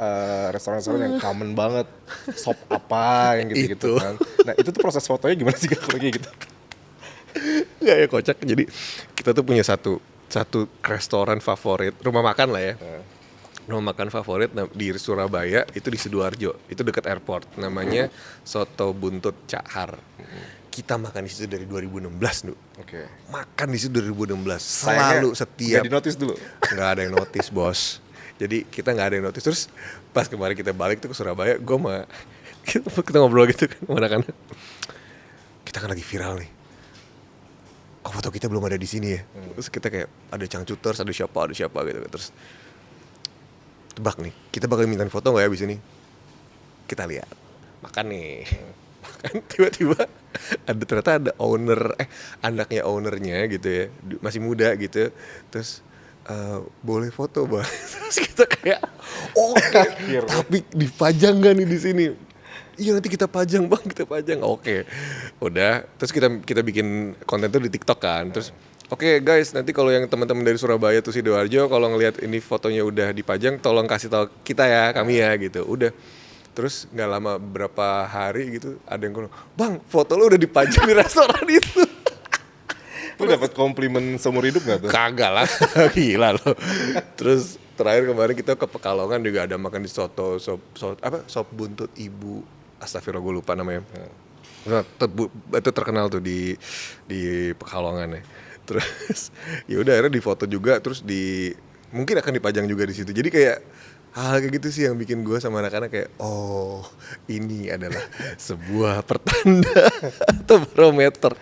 restoran-restoran yang common banget, sop apa yang gitu-gitu kan. Nah itu tuh proses fotonya gimana sih kalau kayak gitu? Nggak ya, kocak. Jadi kita tuh punya satu restoran favorit, rumah makan lah ya. Rumah makan favorit di Surabaya itu di Sidoarjo, itu dekat airport, namanya Soto Buntut Cak Har. Kita makan di situ dari 2016 Duh. Oke. Makan di situ 2016, selalu setiap. Gak di notice dulu? Nggak ada yang notice bos. Jadi kita nggak ada yang notice. Terus pas kemarin kita balik tuh ke Surabaya, kita ngobrol gitu kan sama anak-anak. Kita kan lagi viral nih. kok foto kita belum ada di sini ya. Terus kita kayak ada Changcuters, ada siapa gitu. Terus tebak nih, kita bakal minta foto nggak ya abis ini? Kita lihat, makan nih. Makan tiba-tiba ternyata ada anaknya ownernya gitu ya, masih muda gitu. Terus boleh foto bang. Terus kita kayak oke, tapi dipajang gak nih di sini? Iya nanti kita pajang bang, kita pajang. Oke, udah. Terus kita bikin konten tuh di TikTok kan. Terus oke guys, nanti kalau yang teman-teman dari Surabaya tuh Sidoarjo, kalau ngelihat ini fotonya udah dipajang, tolong kasih tahu kita ya, kami ya gitu. Udah. Terus nggak lama berapa hari gitu, ada yang ngomong, bang foto lo udah dipajang di restoran itu. Lu dapat komplimen seumur hidup gak tuh? Kagak lah, gila lo. Terus terakhir kemarin kita ke Pekalongan juga ada makan di sop buntut ibu, astagfirullah gue lupa namanya. Nah, itu terkenal tuh di Pekalongan ya. Terus ya udah akhirnya difoto juga, terus mungkin akan dipajang juga di situ. Jadi kayak hal kayak gitu sih yang bikin gue sama anak-anak kayak oh ini adalah sebuah pertanda atau barometer.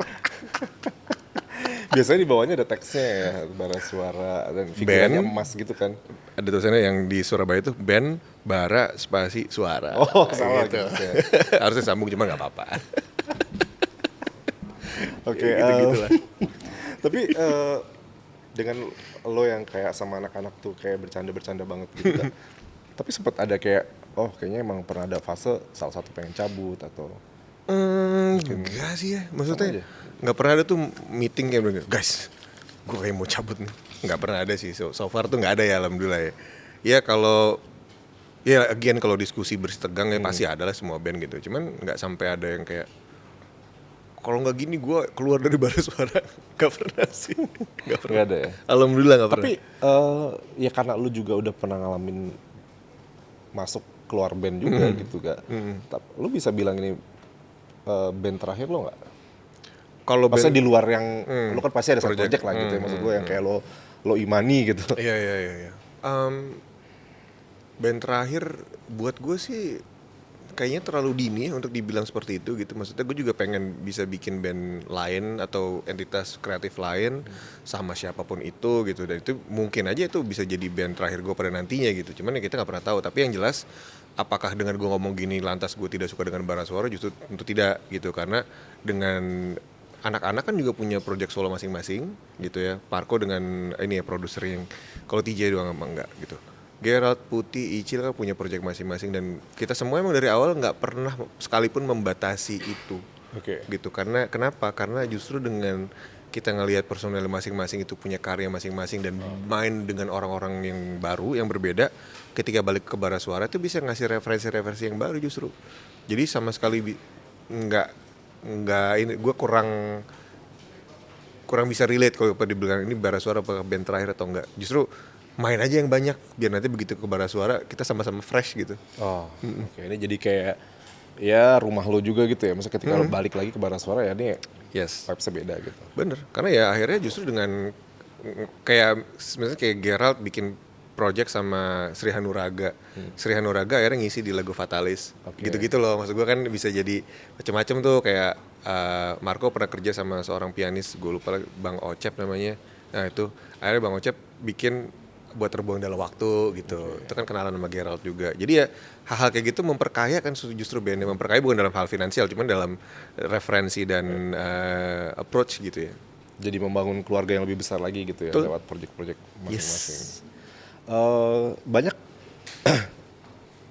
Biasanya di bawahnya ada teksnya ya, bara suara dan figurannya emas gitu kan. Ada tulisannya yang di Surabaya itu band bara spasi suara. Oh salah gitu. Harusnya sambung cuma nggak apa-apa. Oke, gitu lah. tapi dengan lo yang kayak sama anak-anak tuh kayak bercanda-bercanda banget gitu kan. Tapi sempat ada kayak, oh kayaknya emang pernah ada fase salah satu pengen cabut atau Enggak sih ya, maksudnya nggak pernah ada tuh meeting kayak bilang, guys, gue kayak mau cabut nih. Nggak pernah ada sih, so far tuh nggak ada ya alhamdulillah ya. Ya kalau, ya again kalau diskusi bersetegang ya pasti ada lah semua band gitu. Cuman nggak sampai ada yang kayak, kalau nggak gini gue keluar dari bara suara. Nggak pernah sih, nggak pernah. nggak ada ya? Alhamdulillah nggak pernah. Tapi ya karena lu juga udah pernah ngalamin masuk keluar band juga gitu gak? Lu bisa bilang ini band terakhir lo nggak? Kalau maksudnya band di luar yang lu kan pasti ada satu project. project lah gitu ya, maksud gue yang kayak lo imani gitu. Iya. Band terakhir buat gue sih kayaknya terlalu dini untuk dibilang seperti itu gitu. Maksudnya gue juga pengen bisa bikin band lain atau entitas kreatif lain sama siapapun itu gitu. Dan itu mungkin aja itu bisa jadi band terakhir gue pada nantinya gitu. Cuman ya kita nggak pernah tahu. Tapi yang jelas apakah dengan gue ngomong gini lantas gue tidak suka dengan bara suara, justru tentu tidak gitu. Karena dengan anak-anak kan juga punya project solo masing-masing gitu ya. Parko dengan ini ya produser yang kalau TJ doang emang enggak gitu. Gerald, Putih, Icil kan punya project masing-masing dan kita semua emang dari awal nggak pernah sekalipun membatasi itu. Oke. Gitu. Karena kenapa? Karena justru dengan kita ngelihat personel masing-masing itu punya karya masing-masing dan main dengan orang-orang yang baru, yang berbeda, ketika balik ke bara suara itu bisa ngasih referensi-referensi yang baru justru. Jadi sama sekali nggak ini gue kurang bisa relate kalau dibilang ini bara suara apa band terakhir atau enggak. Justru main aja yang banyak biar nanti begitu ke bara suara kita sama-sama fresh gitu. Oh, oke. Ini jadi kayak ya rumah lo juga gitu ya. Maksudnya ketika lo balik lagi ke bara suara ya ini vibes-nya beda gitu. Bener, karena ya akhirnya justru dengan kayak misalnya kayak Gerald bikin project sama Sri Hanuraga. Sri Hanuraga akhirnya ngisi di lagu Fatalis. Gitu-gitu loh, maksud gue kan bisa jadi macam-macam tuh kayak Marco pernah kerja sama seorang pianis, gue lupa Bang Ocep namanya. Nah itu akhirnya Bang Ocep bikin buat terbuang dalam waktu gitu. Itu kan kenalan sama Gerald juga. Jadi ya hal-hal kayak gitu memperkaya kan justru bandnya, memperkaya bukan dalam hal finansial, cuman dalam referensi dan approach gitu ya. Jadi membangun keluarga yang lebih besar lagi gitu ya. Betul. Lewat project-project masing-masing. Banyak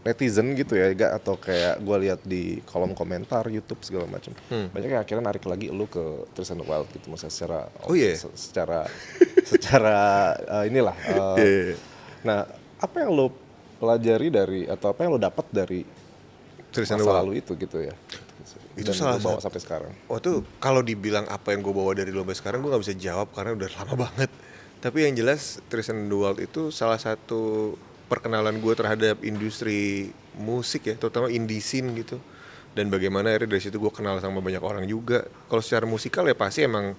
netizen gitu ya, atau kayak gue lihat di kolom komentar YouTube segala macam. Banyak yang akhirnya narik lagi lu ke Trees and the Wild gitu, maksudnya secara inilah. Nah, apa yang lo pelajari dari atau apa yang lo dapat dari masa lalu itu gitu ya? Itu salah bawa sampai sekarang. Itu kalau dibilang apa yang gue bawa dari lo sampai sekarang gue nggak bisa jawab karena udah lama banget. Tapi yang jelas Trees and the Wild itu salah satu perkenalan gue terhadap industri musik ya, terutama indie scene gitu. Dan bagaimana akhirnya dari situ gue kenal sama banyak orang juga. Kalau secara musikal ya pasti emang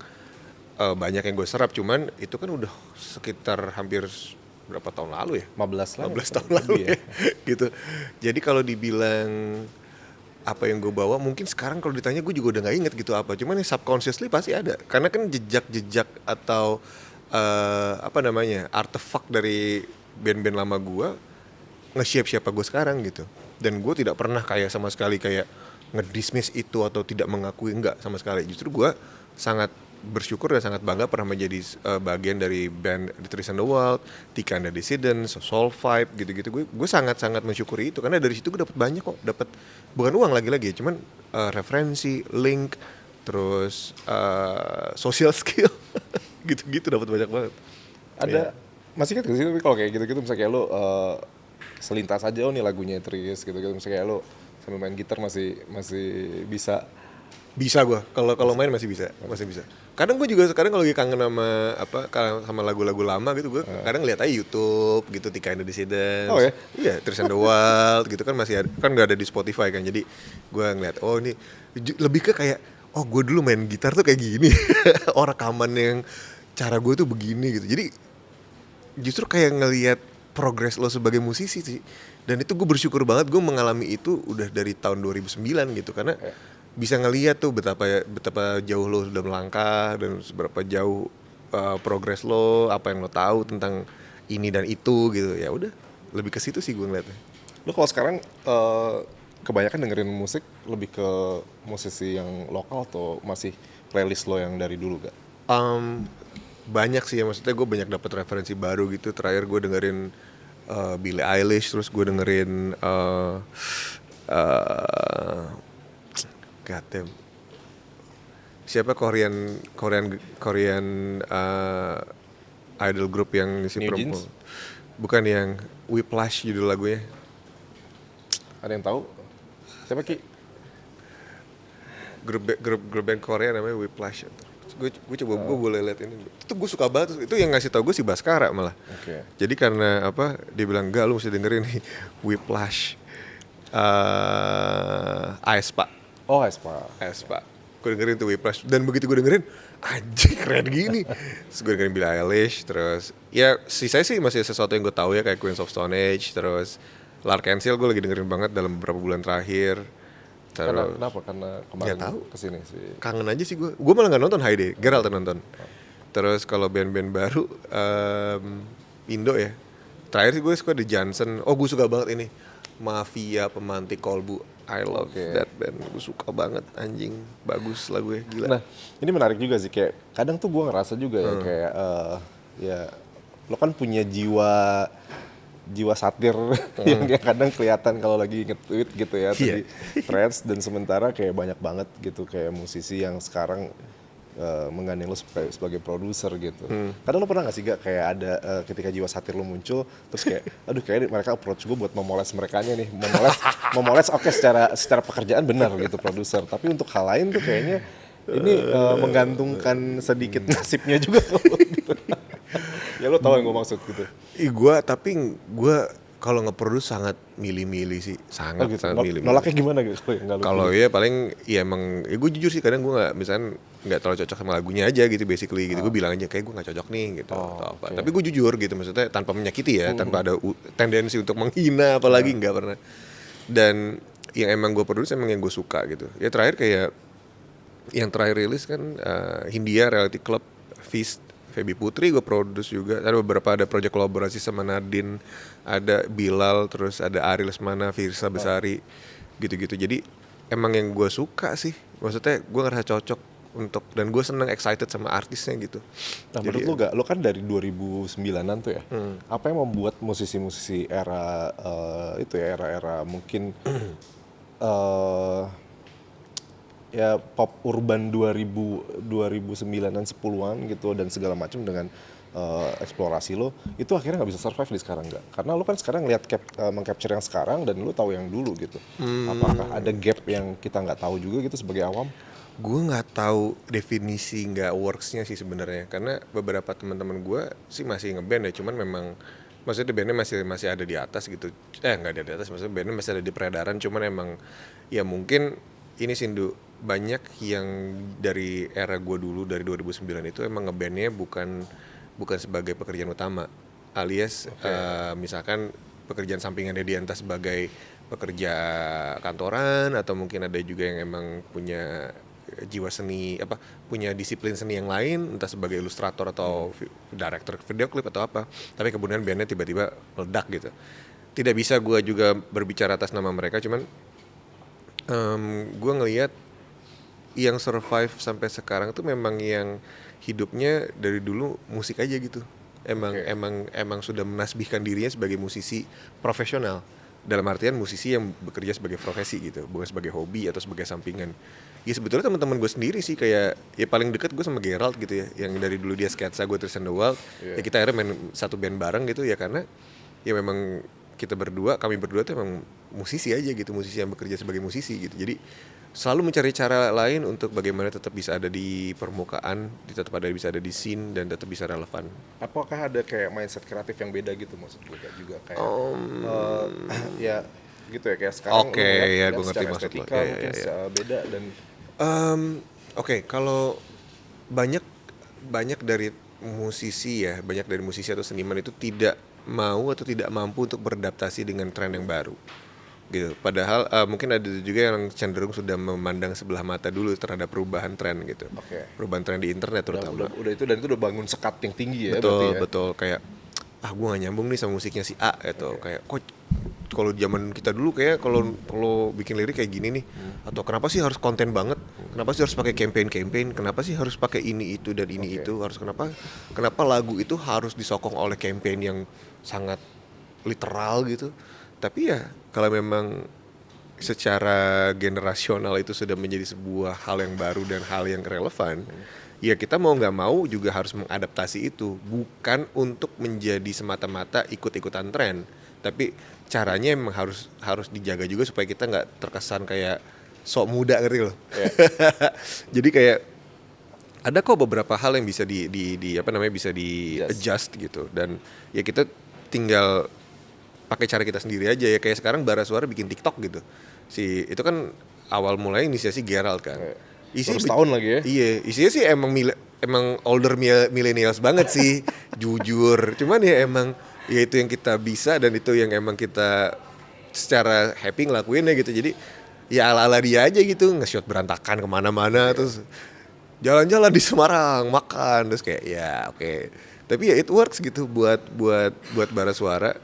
banyak yang gue serap, cuman itu kan udah sekitar hampir berapa tahun lalu ya? 15 tahun lalu ya. Gitu. Jadi kalau dibilang apa yang gue bawa mungkin sekarang kalau ditanya gue juga udah nggak inget gitu apa, cuman ya subconsciously pasti ada karena kan jejak-jejak atau apa namanya artefak dari band-band lama gue nge-shape siapa gue sekarang gitu. Dan gue tidak pernah kayak sama sekali kayak ngedismiss itu atau tidak mengakui, enggak sama sekali. Justru gue sangat bersyukur dan sangat bangga pernah menjadi bagian dari band The Trees and the Wild, Tika and the Dissidents, Soul Vibe gitu-gitu. Gue sangat-sangat mensyukuri itu karena dari situ gue dapat banyak kok, dapat bukan uang lagi-lagi, cuman referensi, link, terus social skill gitu-gitu dapat banyak banget. Ada masih kan sih tapi kalau kayak gitu-gitu misalnya kayak lo selintas aja nih lagunya Tris gitu-gitu misalnya kayak lo sambil main gitar masih bisa. Bisa gue, kalau main masih bisa. Kadang gue juga sekarang kalau lagi kangen sama sama lagu-lagu lama gitu, gue kadang lihat aja YouTube gitu, Tika and the Dissidents. Oh ya? Iya, Trees and the Wild gitu kan masih ada, kan nggak ada di Spotify kan, jadi gue ngeliat oh ini lebih ke kayak oh gue dulu main gitar tuh kayak gini, oh rekaman yang cara gue tuh begini gitu. Jadi justru kayak ngelihat progres lo sebagai musisi sih, dan itu gue bersyukur banget gue mengalami itu udah dari tahun 2009 gitu karena bisa ngelihat tuh betapa jauh lo sudah melangkah dan seberapa jauh progres lo, apa yang lo tahu tentang ini dan itu gitu. Ya udah, lebih ke situ sih gue ngeliatnya. Lo kalau sekarang kebanyakan dengerin musik lebih ke musisi yang lokal atau masih playlist lo yang dari dulu gak? Banyak sih ya, maksudnya gue banyak dapat referensi baru gitu. Terakhir gue dengerin Billie Eilish, terus gue dengerin God damn, siapa Korean idol group yang si New perempuan, Jeans? bukan yang Whiplash judul lagunya. Ada yang tahu? Siapa Ki? grup band Korea namanya Whiplash. Gue coba gue boleh lihat ini. Itu gue suka banget. Itu yang ngasih tau gue si Baskara malah. Oke. Jadi karena apa? Dia bilang enggak, lu mesti dengerin nih Whiplash. Aespa. Oh, Aespa. Gue dengerin tuh Whiplash, dan begitu gue dengerin anjing keren gini. Terus gue dengerin Billie Eilish, terus ya sisanya sih masih sesuatu yang gue tahu ya kayak Queens of Stone Age, terus L'Arc-en-Ciel gue lagi dengerin banget dalam beberapa bulan terakhir. Terus Kenapa? Karena kemarin nggak tahu, kesini sih. kangen aja sih gue malah nggak nonton Heidi, Geralt nonton. Terus kalau band-band baru Indo ya, terakhir sih gue suka The Johnson. Oh gue suka banget ini Mafia Pemantik Kolbu, I love that band, gue suka banget anjing, bagus lagunya, gila. Nah, ini menarik juga sih, kayak kadang tuh gue ngerasa juga ya kayak ya lo kan punya jiwa satir yang kayak kadang kelihatan kalau lagi nge-tweet gitu ya, di threads, dan sementara kayak banyak banget gitu kayak musisi yang sekarang menggandeng lo sebagai produser gitu. Kadang lo pernah gak sih gak kayak ada ketika jiwa satir lo muncul terus kayak aduh kayak mereka approach gue buat memoles merekanya nih, memoles oke, secara pekerjaan benar gitu produser, tapi untuk hal lain tuh kayaknya ini menggantungkan sedikit nasibnya juga gitu. Ya lo tau yang gue maksud gitu. Gue kalau nge-produce sangat milih-milih sih, sangat milih-milih. Nolaknya gimana gitu? Kalau ya paling ya emang ya gue jujur sih, kadang gue nggak, misalnya nggak terlalu cocok sama lagunya aja gitu basically gitu. Gue bilang aja kayak gue nggak cocok nih gitu atau apa. Tapi gue jujur gitu, maksudnya tanpa menyakiti ya, tanpa ada tendensi untuk menghina apalagi, nggak pernah. Dan yang emang gue produce emang yang gue suka gitu. Ya terakhir kayak yang terakhir rilis kan Hindia Reality Club Feast, Feby Putri gue produce juga. Ada beberapa, ada project kolaborasi sama Nadine, ada Bilal, terus ada Ari Lesmana, Firsa Besari, gitu-gitu. Jadi emang yang gue suka sih, maksudnya gue ngerasa cocok untuk, dan gue seneng excited sama artisnya gitu. Nah menurut lo gak, lo kan dari 2009an tuh ya, apa yang membuat musisi-musisi era itu ya, era mungkin ya pop urban 2009-an 10-an gitu dan segala macam dengan eksplorasi lo itu akhirnya nggak bisa survive di sekarang nggak? Karena lo kan sekarang lihat mengcapture yang sekarang dan lo tahu yang dulu gitu. Apakah ada gap yang kita nggak tahu juga gitu sebagai awam? Gue nggak tahu definisi nggak worksnya sih sebenarnya, karena beberapa teman-teman gue sih masih ngeband ya, cuman memang maksudnya bandnya masih ada di atas gitu. Nggak ada di atas, maksudnya bandnya masih ada di peredaran, cuman emang ya mungkin ini Sindu, banyak yang dari era gue dulu dari 2009 itu emang ngebandnya bukan sebagai pekerjaan utama, alias misalkan pekerjaan sampingannya dia, entah sebagai pekerja kantoran atau mungkin ada juga yang emang punya jiwa seni, apa, punya disiplin seni yang lain, entah sebagai ilustrator atau director video klip atau apa, tapi kemudian bandnya tiba-tiba meledak gitu. Tidak bisa gue juga berbicara atas nama mereka, cuman gue ngelihat yang survive sampai sekarang tuh memang yang hidupnya dari dulu musik aja gitu. Emang sudah menasbihkan dirinya sebagai musisi profesional. Dalam artian musisi yang bekerja sebagai profesi gitu, bukan sebagai hobi atau sebagai sampingan. Ya sebetulnya teman-teman gue sendiri sih, kayak ya paling dekat gue sama Gerald gitu ya, yang dari dulu dia sketsa, gue Tris and the Wild. Ya kita akhirnya main satu band bareng gitu ya, karena ya memang kami berdua tuh emang musisi aja gitu, musisi yang bekerja sebagai musisi gitu. Jadi selalu mencari cara lain untuk bagaimana tetap bisa ada di permukaan, bisa ada di scene dan tetap bisa relevan. Apakah ada kayak mindset kreatif yang beda gitu maksud gue juga kayak ya gitu ya, kayak sekarang Oke, ya gue ngerti secara maksud lo. estetika mungkin beda dan Oke, kalau banyak dari musisi atau seniman itu tidak mau atau tidak mampu untuk beradaptasi dengan tren yang baru gitu. Padahal mungkin ada juga yang cenderung sudah memandang sebelah mata dulu terhadap perubahan tren gitu. Perubahan tren di internet terutama. udah itu udah bangun sekat yang tinggi ya. Betul, kayak gue gak nyambung nih sama musiknya si A gitu. Kayak kok kalau zaman kita dulu kayak kalau bikin lirik kayak gini nih, atau kenapa sih harus konten banget, kenapa sih harus pakai campaign, kenapa sih harus pakai ini itu dan ini itu, harus kenapa lagu itu harus disokong oleh campaign yang sangat literal gitu. Tapi ya kalau memang secara generasional itu sudah menjadi sebuah hal yang baru dan hal yang relevan, ya kita mau nggak mau juga harus mengadaptasi itu, bukan untuk menjadi semata-mata ikut-ikutan tren, tapi caranya emang harus dijaga juga supaya kita nggak terkesan kayak sok muda gitu loh. Jadi kayak ada kok beberapa hal yang bisa bisa di adjust gitu, dan ya kita tinggal pakai cara kita sendiri aja ya. Kayak sekarang Bara Suara bikin TikTok gitu. Itu kan awal mulai inisiasi Gerald kan. Baru setahun lagi ya. Iya, isinya sih emang older millennials banget sih, jujur. Cuman ya emang ya itu yang kita bisa dan itu yang emang kita secara happy ngelakuin ya gitu. Jadi ya ala-ala dia aja gitu, nge-shot berantakan kemana-mana, terus jalan-jalan di Semarang, makan, terus kayak ya oke. Tapi ya it works gitu buat Bara Suara.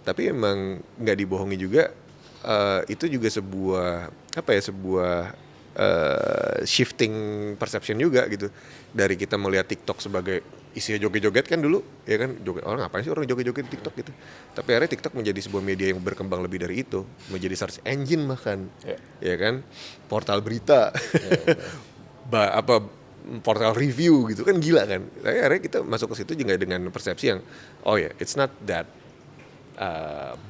Tapi emang nggak dibohongi juga, itu juga sebuah shifting perception juga gitu. Dari kita melihat TikTok sebagai isinya joget-joget kan dulu, ya kan, orang ngapain sih orang joget-joget di TikTok gitu. Tapi akhirnya TikTok menjadi sebuah media yang berkembang lebih dari itu, menjadi search engine bahkan, ya kan, portal berita, portal review gitu kan, gila kan. Tapi akhirnya kita masuk ke situ juga dengan persepsi yang it's not that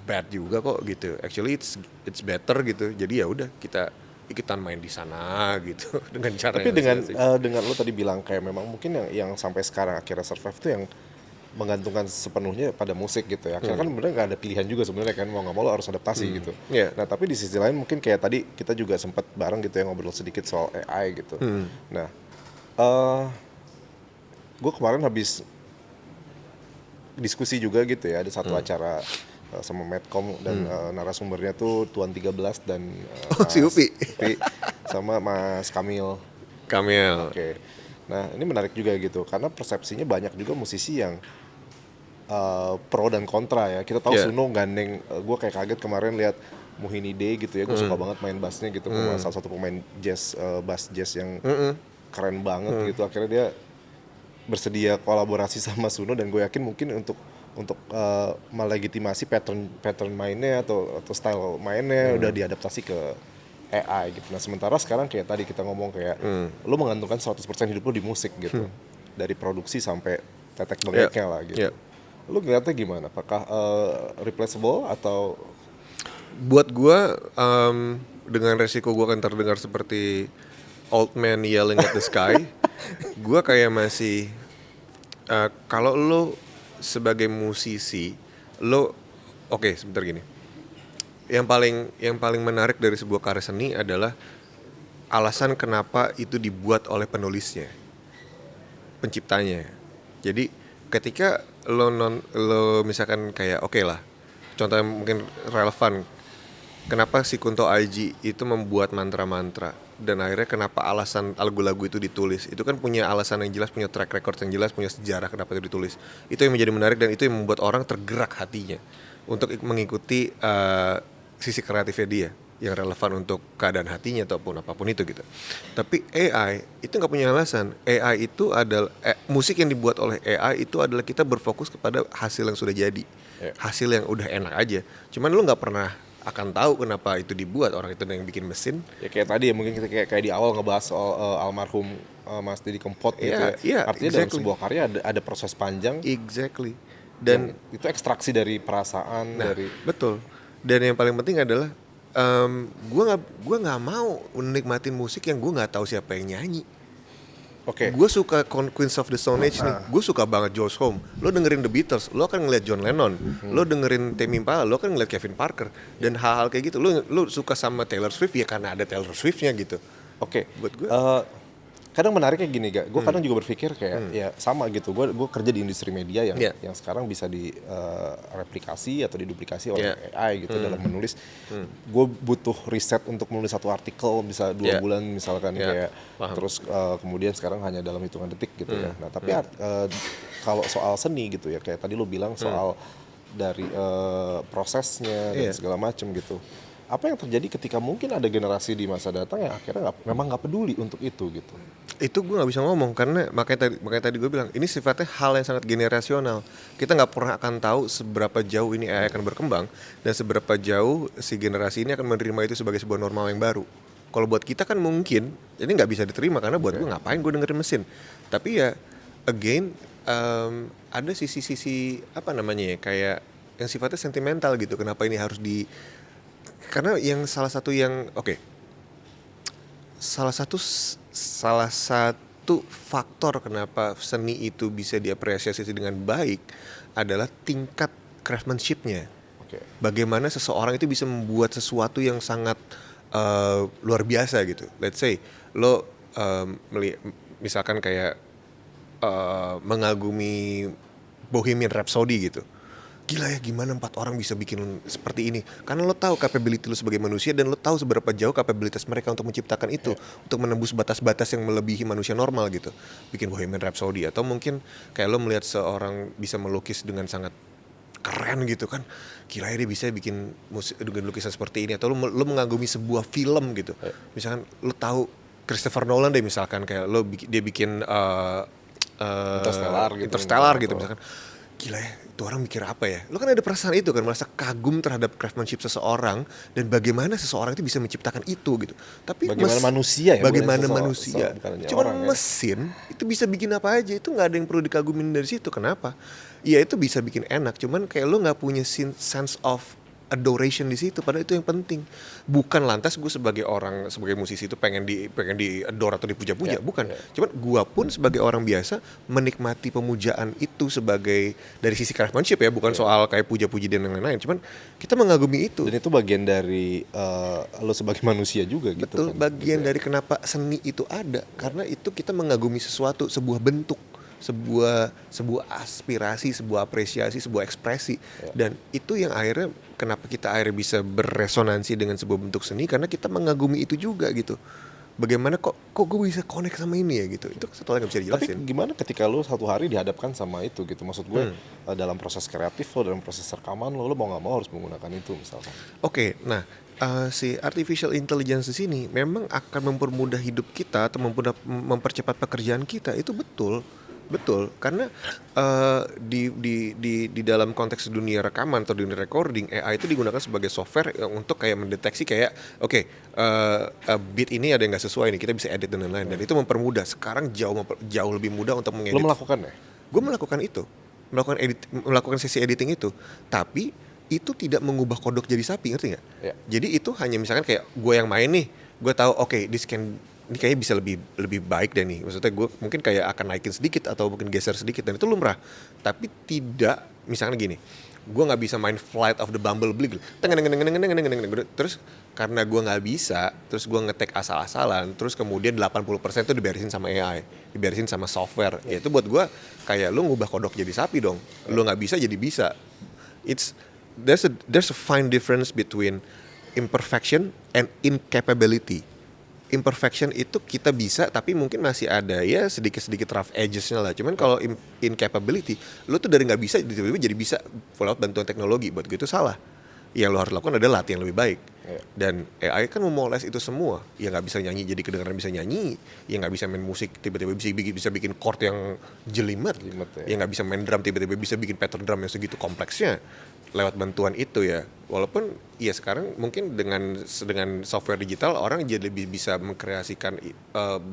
bad juga kok gitu. Actually it's better gitu. Jadi ya udah kita ikutan main di sana gitu dengan cara. Tapi dengan lo tadi bilang kayak memang mungkin yang sampai sekarang akhirnya survive itu yang menggantungkan sepenuhnya pada musik gitu ya. Akhirnya kan bener nggak ada pilihan juga sebenarnya kan, mau nggak mau lo harus adaptasi gitu. Nah tapi di sisi lain mungkin kayak tadi kita juga sempat bareng gitu ya ngobrol sedikit soal AI gitu. Nah gue kemarin habis diskusi juga gitu ya, ada satu acara sama Medcom dan narasumbernya tuh Tuan 13 dan si Upi sama Mas Kamil. Oke. Nah ini menarik juga gitu karena persepsinya banyak juga musisi yang pro dan kontra ya. Kita tahu Suno gandeng, gue kayak kaget kemarin lihat Muhinide gitu ya, gue suka banget main bassnya gitu, salah satu pemain jazz, bass jazz yang keren banget gitu. Akhirnya dia bersedia kolaborasi sama Suno dan gue yakin mungkin untuk melegitimasi pattern mainnya atau style mainnya udah diadaptasi ke AI gitu. Nah sementara sekarang kayak tadi kita ngomong kayak lo menggantungkan 100% hidup lo di musik gitu, dari produksi sampai tetek bengeknya lah gitu. Lo ngeliatnya gimana? Apakah replaceable atau? Buat gue dengan resiko gue akan terdengar seperti old man yelling at the sky. Gue kayak masih kalau lo sebagai musisi, lo sebentar gini. Yang paling menarik dari sebuah karya seni adalah alasan kenapa itu dibuat oleh penulisnya, penciptanya. Jadi ketika lo misalkan kayak contoh yang mungkin relevan. Kenapa si Kunto Aji itu membuat mantra-mantra dan akhirnya kenapa alasan lagu-lagu itu ditulis? Itu kan punya alasan yang jelas, punya track record yang jelas, punya sejarah kenapa itu ditulis. Itu yang menjadi menarik dan itu yang membuat orang tergerak hatinya untuk mengikuti sisi kreatifnya dia yang relevan untuk keadaan hatinya ataupun apapun itu gitu. Tapi AI itu nggak punya alasan. AI itu adalah musik yang dibuat oleh AI itu adalah kita berfokus kepada hasil yang sudah jadi, hasil yang udah enak aja. Cuman lu nggak pernah akan tahu kenapa itu dibuat, orang itu yang bikin mesin. Ya kayak tadi ya mungkin kita kayak di awal ngebahas soal almarhum Mas Didi Kempot gitu ya. Artinya dalam sebuah karya ada proses panjang. Exactly. Dan itu ekstraksi dari perasaan dari betul. Dan yang paling penting adalah gue nggak mau menikmatin musik yang gue nggak tahu siapa yang nyanyi. Oke. Gue suka Queens of the Stone Age nih. Gue suka banget Josh Homme. Lo dengerin The Beatles, lo akan ngeliat John Lennon. Lo dengerin Tame Impala, lo akan ngeliat Kevin Parker. Dan hal-hal kayak gitu. Lo suka sama Taylor Swift ya karena ada Taylor Swift-nya gitu. Oke. Buat gue kadang menariknya gini gak, gue kadang juga berpikir kayak ya sama gitu, gue kerja di industri media yang sekarang bisa direplikasi atau diduplikasi oleh AI gitu dalam menulis. Gue butuh riset untuk menulis satu artikel bisa 2 bulan misalkan kayak terus kemudian sekarang hanya dalam hitungan detik gitu ya. Nah tapi kalau soal seni gitu ya kayak tadi lo bilang soal dari prosesnya dan segala macem gitu. Apa yang terjadi ketika mungkin ada generasi di masa datang yang akhirnya memang nggak peduli untuk itu gitu? Itu gue nggak bisa ngomong karena makanya tadi gue bilang ini sifatnya hal yang sangat generasional. Kita nggak pernah akan tahu seberapa jauh ini AI akan berkembang dan seberapa jauh si generasi ini akan menerima itu sebagai sebuah normal yang baru. Kalau buat kita kan mungkin ini nggak bisa diterima karena buat gue ngapain gue dengerin mesin. Tapi ya again ada sisi-sisi apa namanya ya kayak yang sifatnya sentimental gitu. Kenapa ini harus karena yang salah satu faktor kenapa seni itu bisa diapresiasi dengan baik adalah tingkat craftsmanship-nya. Bagaimana seseorang itu bisa membuat sesuatu yang sangat luar biasa gitu. Let's say lo misalkan kayak mengagumi Bohemian Rhapsody gitu. Gila ya gimana 4 orang bisa bikin seperti ini. Karena lo tahu capability lo sebagai manusia dan lo tahu seberapa jauh kapabilitas mereka untuk menciptakan itu, untuk menembus batas-batas yang melebihi manusia normal gitu. Bikin Bohemian Rhapsody atau mungkin kayak lo melihat seorang bisa melukis dengan sangat keren gitu kan. Gila ya dia bisa bikin dengan lukisan seperti ini atau lo mengagumi sebuah film gitu. Misalkan lo tahu Christopher Nolan deh misalkan kayak dia bikin Interstellar gitu misalkan. Gila ya, itu orang mikir apa ya? Lo kan ada perasaan itu kan, merasa kagum terhadap craftsmanship seseorang dan bagaimana seseorang itu bisa menciptakan itu gitu. Tapi bagaimana manusia ya? Bagaimana manusia? Cuman mesin itu bisa bikin apa aja, itu nggak ada yang perlu dikagumin dari situ. Kenapa? Ya itu bisa bikin enak, cuman kayak lo nggak punya sense of adoration di situ, padahal itu yang penting. Bukan lantas gue sebagai musisi itu pengen di adore atau dipuja-puja, bukan. Cuman gue pun sebagai orang biasa menikmati pemujaan itu sebagai dari sisi craftsmanship ya, bukan soal kayak puja-puji dan lain-lain. Cuman kita mengagumi itu. Dan itu bagian dari lo sebagai manusia juga gitu. Betul, kan? Bagian dari kenapa seni itu ada, karena itu kita mengagumi sesuatu, sebuah bentuk, sebuah aspirasi, sebuah apresiasi, sebuah ekspresi. Dan itu yang akhirnya kenapa kita akhirnya bisa berresonansi dengan sebuah bentuk seni, karena kita mengagumi itu juga gitu. Bagaimana kok gue bisa connect sama ini ya gitu. Itu satu hal yang gak bisa dijelasin. Tapi gimana ketika lo satu hari dihadapkan sama itu gitu. Maksud gue dalam proses kreatif lo, dalam proses rekaman lo mau gak mau harus menggunakan itu misalkan. Oke, nah si artificial intelligence di sini memang akan mempermudah hidup kita atau mempercepat pekerjaan kita, itu betul, karena di dalam konteks dunia rekaman atau dunia recording, AI itu digunakan sebagai software untuk kayak mendeteksi kayak beat ini ada yang nggak sesuai nih, kita bisa edit dan lain-lain, dan itu mempermudah. Sekarang jauh lebih mudah untuk mengedit. Lo melakukan ya? Gue melakukan sesi editing itu, tapi itu tidak mengubah kodok jadi sapi, ngerti nggak? Jadi itu hanya misalkan kayak gue yang main nih, gue tahu ini kayaknya bisa lebih baik deh nih. Maksudnya gue mungkin kayak akan naikin sedikit atau mungkin geser sedikit, dan itu lumrah. Tapi tidak, misalnya gini, gue nggak bisa main Flight of the Bumblebee terus karena gue nggak bisa, terus gue ngetek asal-asalan, terus kemudian 80% itu diberesin sama AI, diberesin sama software. Ya itu buat gue kayak lu ngubah kodok jadi sapi dong. Lu nggak bisa jadi bisa. there's a fine difference between imperfection and incapability. Imperfection itu kita bisa tapi mungkin masih ada ya sedikit-sedikit rough edges-nya lah. Cuman kalau incapability, lu tuh dari nggak bisa tiba-tiba jadi bisa lewat bantuan teknologi. Buat gue itu salah. Yang lo harus lakukan adalah latihan lebih baik. Dan AI kan memoles itu semua. Yang nggak bisa nyanyi jadi kedengaran bisa nyanyi. Yang nggak bisa main musik tiba-tiba bisa bikin chord yang jelimet. Ya. Yang nggak bisa main drum tiba-tiba bisa bikin pattern drum yang segitu kompleksnya lewat bantuan itu ya. Walaupun ya sekarang mungkin dengan software digital orang jadi lebih bisa mengkreasikan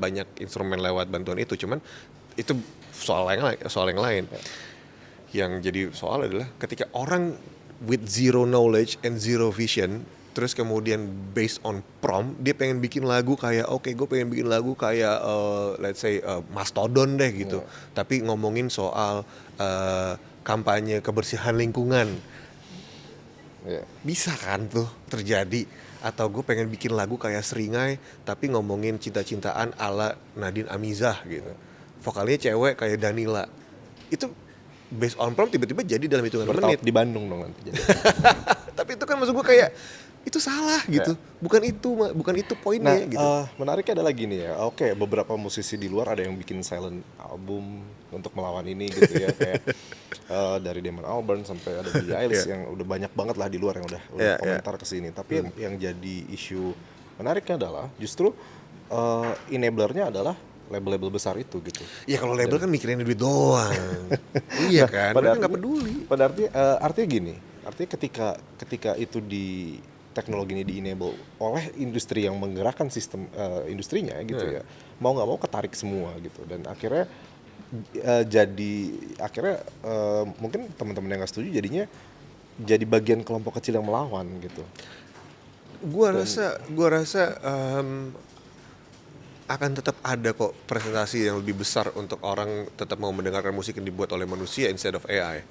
banyak instrumen lewat bantuan itu. Cuman itu soal yang lain. Yang jadi soal adalah ketika orang with zero knowledge and zero vision, terus kemudian based on prompt dia pengen bikin lagu kayak gue pengen bikin lagu kayak let's say Mastodon deh gitu. Tapi ngomongin soal kampanye kebersihan lingkungan. Bisa kan tuh terjadi. Atau gue pengen bikin lagu kayak Seringai tapi ngomongin cinta-cintaan ala Nadine Amizah gitu. Vokalnya cewek kayak Danila. Itu based on prompt tiba-tiba jadi dalam hitungan menit. Di Bandung dong nanti jadi. Tapi itu kan maksud gue kayak itu salah gitu. Bukan itu poinnya gitu. Menariknya adalah gini ya. Beberapa musisi di luar ada yang bikin silent album untuk melawan ini gitu ya, kayak dari Damon Albarn sampai ada Billie Eilish yang udah banyak banget lah di luar yang udah komentar ke sini. Tapi yang jadi isu menariknya adalah justru enablernya adalah label-label besar itu gitu. Ya kalau label kan mikirin duit doang. Iya kan, mereka nggak peduli. Pada artinya gini, artinya ketika itu teknologi ini di-enable oleh industri yang menggerakkan sistem industrinya gitu ya, mau nggak mau ketarik semua gitu. Dan akhirnya mungkin teman-teman yang nggak setuju jadinya jadi bagian kelompok kecil yang melawan gitu. Gua rasa akan tetap ada kok presentasi yang lebih besar untuk orang tetap mau mendengarkan musik yang dibuat oleh manusia instead of AI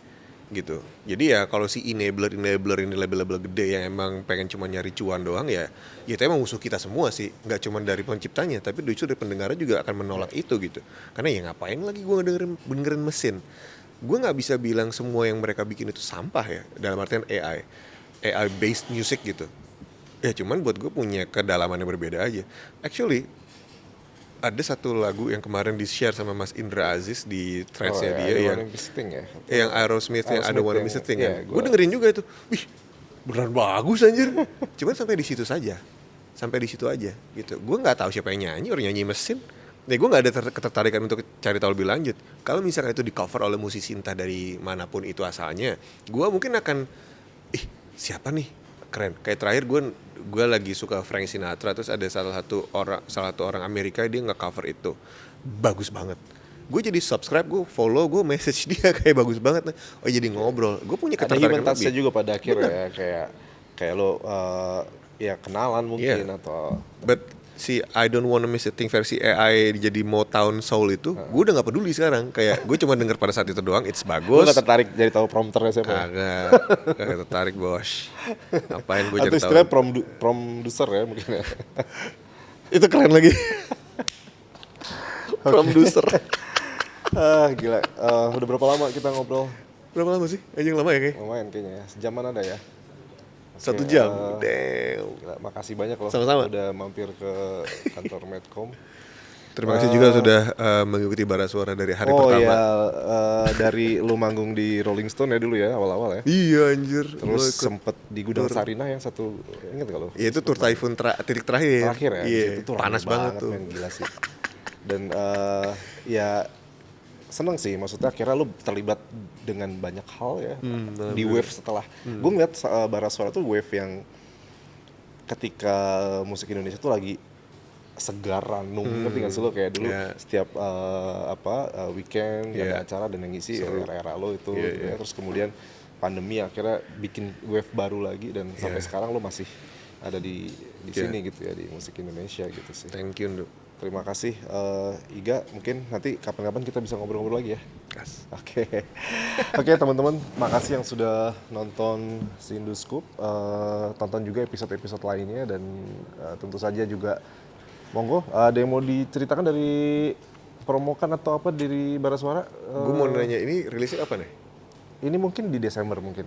gitu. Jadi ya kalau si enabler ini label-label gede yang emang pengen cuma nyari cuan doang ya itu emang musuh kita semua sih, nggak cuma dari penciptanya tapi justru dari pendengarnya juga akan menolak itu gitu. Karena ya ngapain lagi gue dengerin mesin. Gue nggak bisa bilang semua yang mereka bikin itu sampah ya, dalam artian AI based music gitu. Ya cuman buat gue punya kedalaman yang berbeda aja. Actually ada satu lagu yang kemarin di-share sama Mas Indra Aziz di threads-nya dia yang Aerosmith yang I Don't Wanna Miss a Thing kan. Gue dengerin juga itu. Wih, beneran bagus anjir. Cuman sampai di situ saja. Sampai di situ aja gitu. Gue enggak tahu siapa yang nyanyi, orang nyanyi mesin. Gue enggak ada ketertarikan untuk cari tahu lebih lanjut. Kalau misalnya itu di-cover oleh musisi entah dari manapun itu asalnya, gue mungkin akan siapa nih? Keren. Kayak terakhir gue lagi suka Frank Sinatra, terus ada salah satu orang Amerika dia nge-cover itu. Bagus banget. Gue jadi subscribe, gue follow, gue message dia kayak bagus banget. Oh jadi ngobrol. Gue punya ketertarikan lebih. Ada human touch-nya juga pada akhirnya ya, kayak lo ya kenalan mungkin atau. But si I Don't Wanna Miss a Thing versi AI jadi Motown Soul itu, gue udah nggak peduli sekarang. Kayak gue cuma denger pada saat itu doang, it's bagus. Gue nggak tertarik jadi tahu prompternya siapa? Kagak tertarik bos. Ngapain gue jadi tahu? Atau istilahnya producer ya mungkin ya. Itu keren lagi. Producer. Gila. Udah berapa lama kita ngobrol? Berapa lama sih? Anjing lama ya kayaknya? Lumayan kayaknya ya. Sejaman ada ya. 1 jam. Damn. Gila, makasih banyak loh. Sama-sama. Udah mampir ke kantor Medcom. Terima kasih juga sudah mengikuti Bara Suara dari hari pertama. Oh iya, dari lu manggung di Rolling Stone ya dulu ya, awal-awal ya. Iya anjir. Terus sempet di Gudang Sarinah yang satu, inget gak lo? Iya itu tur Typhoon titik terakhir. Terakhir ya? Iya, itu panas banget tuh. Gila sih. Dan ya seneng sih, maksudnya akhirnya lu terlibat dengan banyak hal ya. Di wave setelah, gue ngeliat Bara Suara tuh wave yang ketika musik Indonesia tuh lagi segaran, ngerti nggak sih lo kayak dulu setiap weekend ada acara dan yang ngisi era-era lo itu, ya. Terus kemudian pandemi akhirnya bikin wave baru lagi dan sampai sekarang lo masih ada di sini gitu ya di musik Indonesia gitu sih. Thank you Nduk. Terima kasih Iga, mungkin nanti kapan-kapan kita bisa ngobrol-ngobrol lagi ya. Oke teman-teman, makasih yang sudah nonton Sinduscoop. Tonton juga episode-episode lainnya dan tentu saja juga monggo, ada yang mau diceritakan dari promokan atau apa dari Bara Suara? Gue mau nanya, ini rilisnya apa nih? Ini mungkin di Desember mungkin.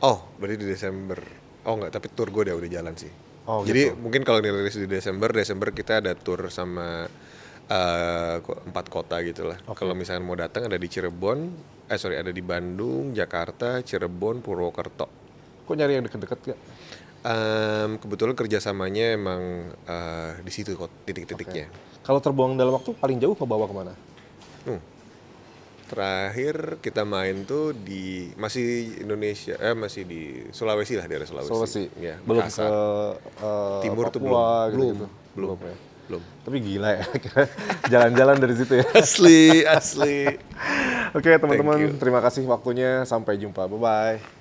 Oh, berarti di Desember. Oh enggak, tapi tour gue udah jalan sih. Oh, Jadi gitu. mungkin kalau dirilis di Desember kita ada tour sama 4 kota gitu lah. Oke. Kalau misalnya mau datang ada di Cirebon, ada di Bandung, Jakarta, Cirebon, Purwokerto. Kok nyari yang deket-deket gak? Kebetulan kerjasamanya emang di situ kok titik-titiknya. Kalau terbuang dalam waktu paling jauh ke bawah kemana? Hmm. Terakhir kita main tuh di masih Indonesia, masih di Sulawesi lah, daerah Sulawesi. Sulawesi. Ya, Belum ke Makassar. Timur tuh Papua belum. gitu-gitu. Belum. Ya. Belum. Tapi gila ya, jalan-jalan dari situ ya. Asli. Oke teman-teman, Thank you. terima kasih waktunya. Sampai jumpa. Bye-bye.